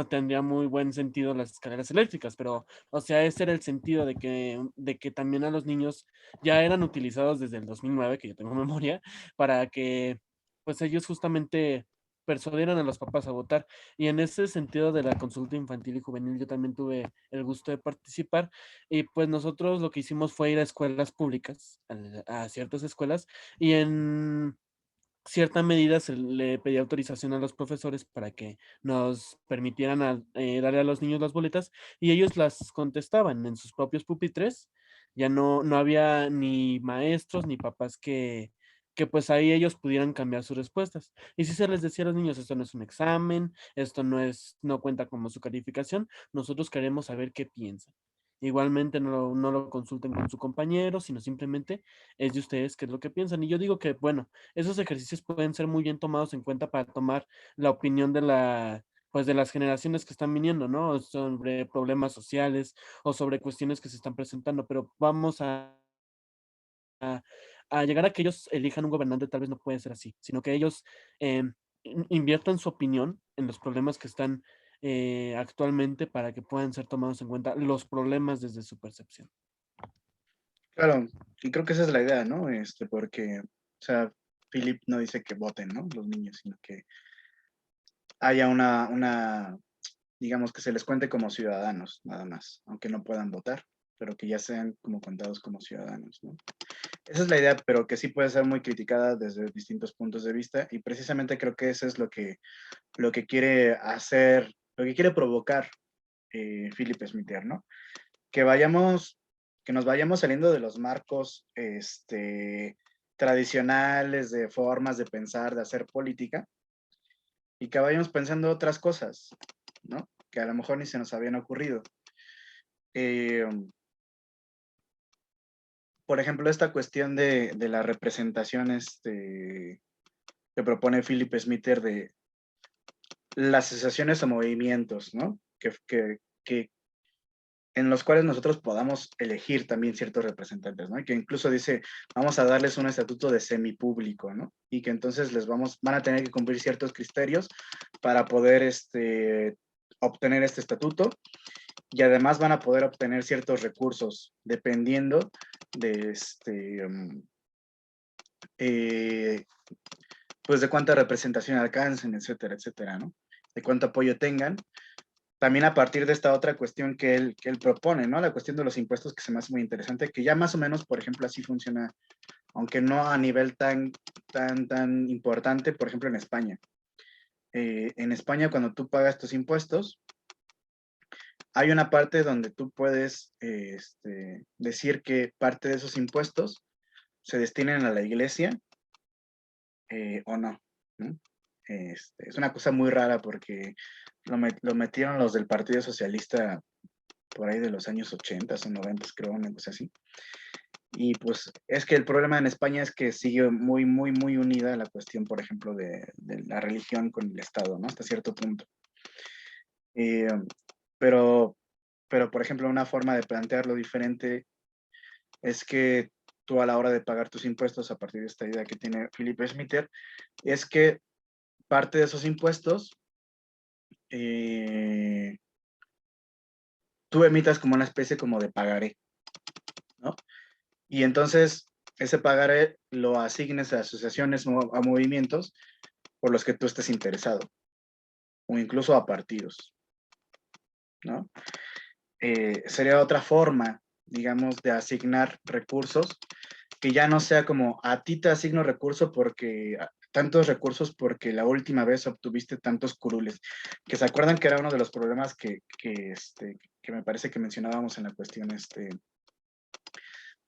tendría muy buen sentido las escaleras eléctricas, pero o sea, ese era el sentido de que también a los niños ya eran utilizados desde el 2009, que yo tengo memoria, para que pues ellos justamente persuadieran a los papás a votar. Y en ese sentido de la consulta infantil y juvenil, yo también tuve el gusto de participar. Y pues nosotros lo que hicimos fue ir a escuelas públicas, a ciertas escuelas, y en cierta medida se le pedía autorización a los profesores para que nos permitieran darle a los niños las boletas y ellos las contestaban en sus propios pupitres. Ya no había ni maestros ni papás que pues ahí ellos pudieran cambiar sus respuestas. Y si se les decía a los niños, esto no es un examen, esto no cuenta como su calificación, nosotros queremos saber qué piensan. Igualmente no lo consulten con su compañero, sino simplemente es de ustedes qué es lo que piensan. Y yo digo que, bueno, esos ejercicios pueden ser muy bien tomados en cuenta para tomar la opinión pues de las generaciones que están viniendo, ¿no? Sobre problemas sociales o sobre cuestiones que se están presentando, pero vamos a llegar a que ellos elijan un gobernante, tal vez no puede ser así, sino que ellos inviertan su opinión en los problemas que están actualmente para que puedan ser tomados en cuenta los problemas desde su percepción. Claro, y creo que esa es la idea, ¿no? Porque, o sea, Philip no dice que voten, ¿no? Los niños, sino que haya digamos, que se les cuente como ciudadanos, nada más, aunque no puedan votar, pero que ya sean como contados como ciudadanos, ¿no? Esa es la idea, pero que sí puede ser muy criticada desde distintos puntos de vista, y precisamente creo que eso es lo que quiere hacer, lo que quiere provocar Philip Smither, ¿no? Que que nos vayamos saliendo de los marcos tradicionales de formas de pensar, de hacer política, y que vayamos pensando otras cosas, ¿no? Que a lo mejor ni se nos habían ocurrido. Eh, por ejemplo, esta cuestión de la representación que propone Philip Smither de las asociaciones o movimientos, ¿no? Que en los cuales nosotros podamos elegir también ciertos representantes, ¿no? Y que incluso dice, vamos a darles un estatuto de semipúblico, ¿no? Y que entonces van a tener que cumplir ciertos criterios para poder obtener este estatuto, y además van a poder obtener ciertos recursos dependiendo de pues de cuánta representación alcancen, etcétera, etcétera, ¿no? De cuánto apoyo tengan. También a partir de esta otra cuestión que él propone, ¿no? La cuestión de los impuestos, que se me hace muy interesante, que ya más o menos, por ejemplo, así funciona, aunque no a nivel tan importante, por ejemplo, en España. En España, cuando tú pagas tus impuestos, hay una parte donde tú puedes decir que parte de esos impuestos se destinen a la iglesia o no, ¿no? Es una cosa muy rara porque lo metieron los del Partido Socialista por ahí de los años 80 o 90, creo, una cosa así. Y pues es que el problema en España es que sigue muy, muy, muy unida la cuestión, por ejemplo, de la religión con el Estado, ¿no? Hasta cierto punto. Eh, pero, por ejemplo, una forma de plantearlo diferente es que tú a la hora de pagar tus impuestos, a partir de esta idea que tiene Philip Smither, es que parte de esos impuestos tú emitas como una especie como de pagaré, ¿no? Y entonces ese pagaré lo asignes a asociaciones o a movimientos por los que tú estés interesado, o incluso a partidos, ¿no? Sería otra forma, digamos, de asignar recursos, que ya no sea como a ti te asigno recursos tantos recursos porque la última vez obtuviste tantos curules, que se acuerdan que era uno de los problemas que me parece que mencionábamos en la cuestión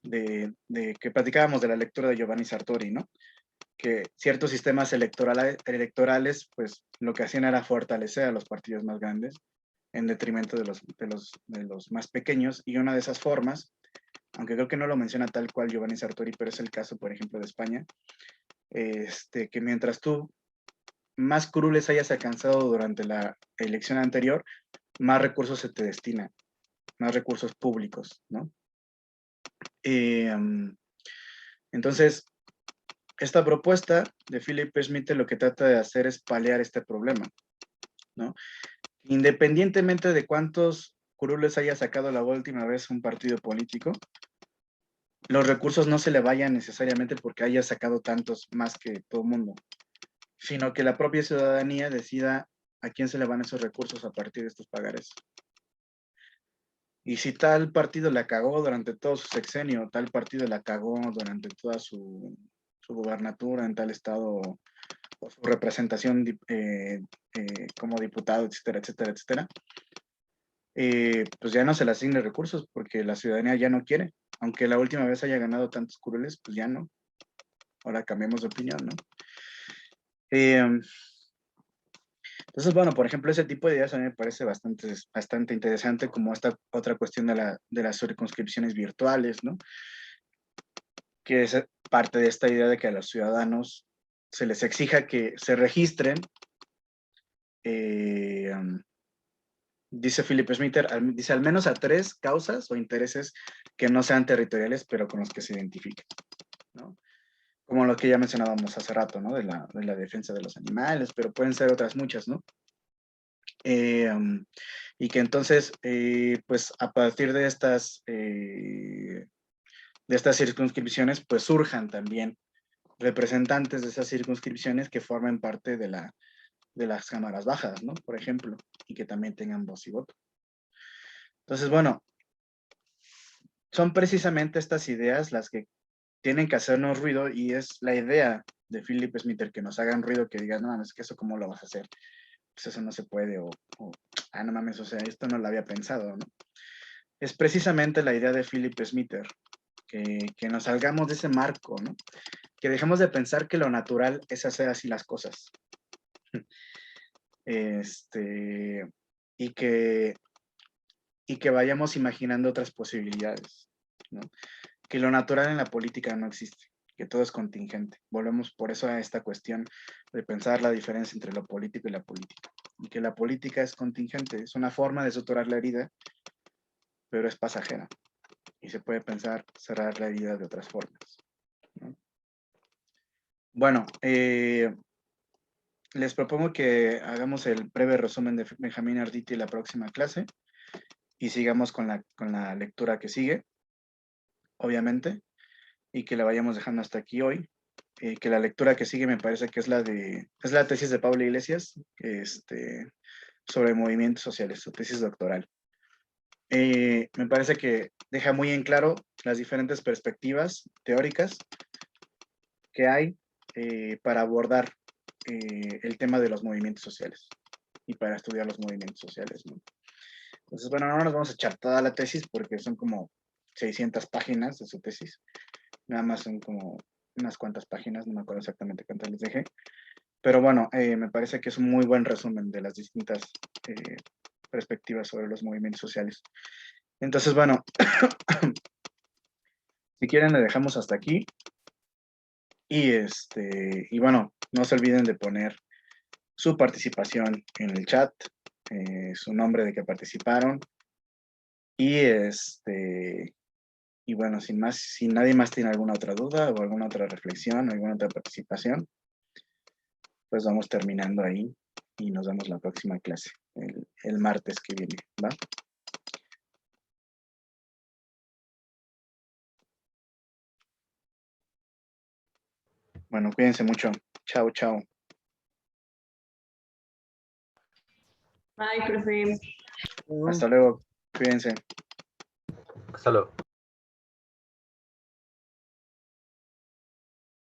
de que platicábamos de la lectura de Giovanni Sartori, ¿no? Que ciertos sistemas electorales, pues lo que hacían era fortalecer a los partidos más grandes en detrimento de los más pequeños, y una de esas formas, aunque creo que no lo menciona tal cual Giovanni Sartori, pero es el caso, por ejemplo, de España, que mientras tú más curules hayas alcanzado durante la elección anterior, más recursos se te destinan. más recursos públicos, ¿no? Entonces, esta propuesta de Philip Schmitt lo que trata de hacer es paliar este problema, ¿no? Independientemente de cuántos curules haya sacado la última vez un partido político, los recursos no se le vayan necesariamente porque haya sacado tantos más que todo el mundo, sino que la propia ciudadanía decida a quién se le van esos recursos a partir de estos pagares. Y si tal partido la cagó durante todo su sexenio, tal partido la cagó durante toda su gubernatura en tal estado, o su representación como diputado, etcétera, etcétera, etcétera, pues ya no se le asigne recursos porque la ciudadanía ya no quiere. Aunque la última vez haya ganado tantos curules, pues ya no. Ahora cambiamos de opinión, ¿no? Entonces, bueno, por ejemplo, ese tipo de ideas a mí me parece bastante interesante, como esta otra cuestión de las circunscripciones virtuales, ¿no? Que es parte de esta idea de que a los ciudadanos se les exija que se registren, dice Philip Schmitt, dice al menos a 3 causas o intereses que no sean territoriales, pero con los que se identifiquen, ¿no? Como lo que ya mencionábamos hace rato, ¿no? De la defensa de los animales, pero pueden ser otras muchas, ¿no? Y que entonces, pues a partir de estas circunscripciones, pues surjan también representantes de esas circunscripciones que formen parte de las cámaras bajas, ¿no? Por ejemplo, y que también tengan voz y voto. Entonces, bueno, son precisamente estas ideas las que tienen que hacernos ruido y es la idea de Philip Schmitt que nos hagan ruido, que digan, no, es que eso cómo lo vas a hacer, pues eso no se puede, o no mames, o sea, esto no lo había pensado, ¿no? Es precisamente la idea de Philip Schmitt, que nos salgamos de ese marco, ¿no? Que dejemos de pensar que lo natural es hacer así las cosas. Y que vayamos imaginando otras posibilidades, ¿no? Que lo natural en la política no existe, que todo es contingente. Volvemos por eso a esta cuestión de pensar la diferencia entre lo político y la política. Y que la política es contingente, es una forma de suturar la herida, pero es pasajera. Y se puede pensar cerrar la herida de otras formas, ¿no? Bueno, les propongo que hagamos el breve resumen de Benjamín Arditi la próxima clase y sigamos con la lectura que sigue, obviamente, y que la vayamos dejando hasta aquí hoy. Que la lectura que sigue me parece que es la tesis de Pablo Iglesias, sobre movimientos sociales, su tesis doctoral. Me parece que deja muy en claro las diferentes perspectivas teóricas que hay para abordar el tema de los movimientos sociales y para estudiar los movimientos sociales, ¿no? Entonces, bueno, no nos vamos a echar toda la tesis porque son como 600 páginas de su tesis. Nada más son como unas cuantas páginas, no me acuerdo exactamente cuántas les dejé. Pero bueno, me parece que es un muy buen resumen de las distintas perspectivas sobre los movimientos sociales. Entonces, bueno, si quieren le dejamos hasta aquí. Y bueno, no se olviden de poner su participación en el chat, su nombre de que participaron. Y bueno, sin más, si nadie más tiene alguna otra duda o alguna otra reflexión o alguna otra participación, pues vamos terminando ahí y nos vemos la próxima clase, el martes que viene, ¿va? Bueno, cuídense mucho. Chao, chao. Bye, profe. Hasta luego. Cuídense. Hasta luego.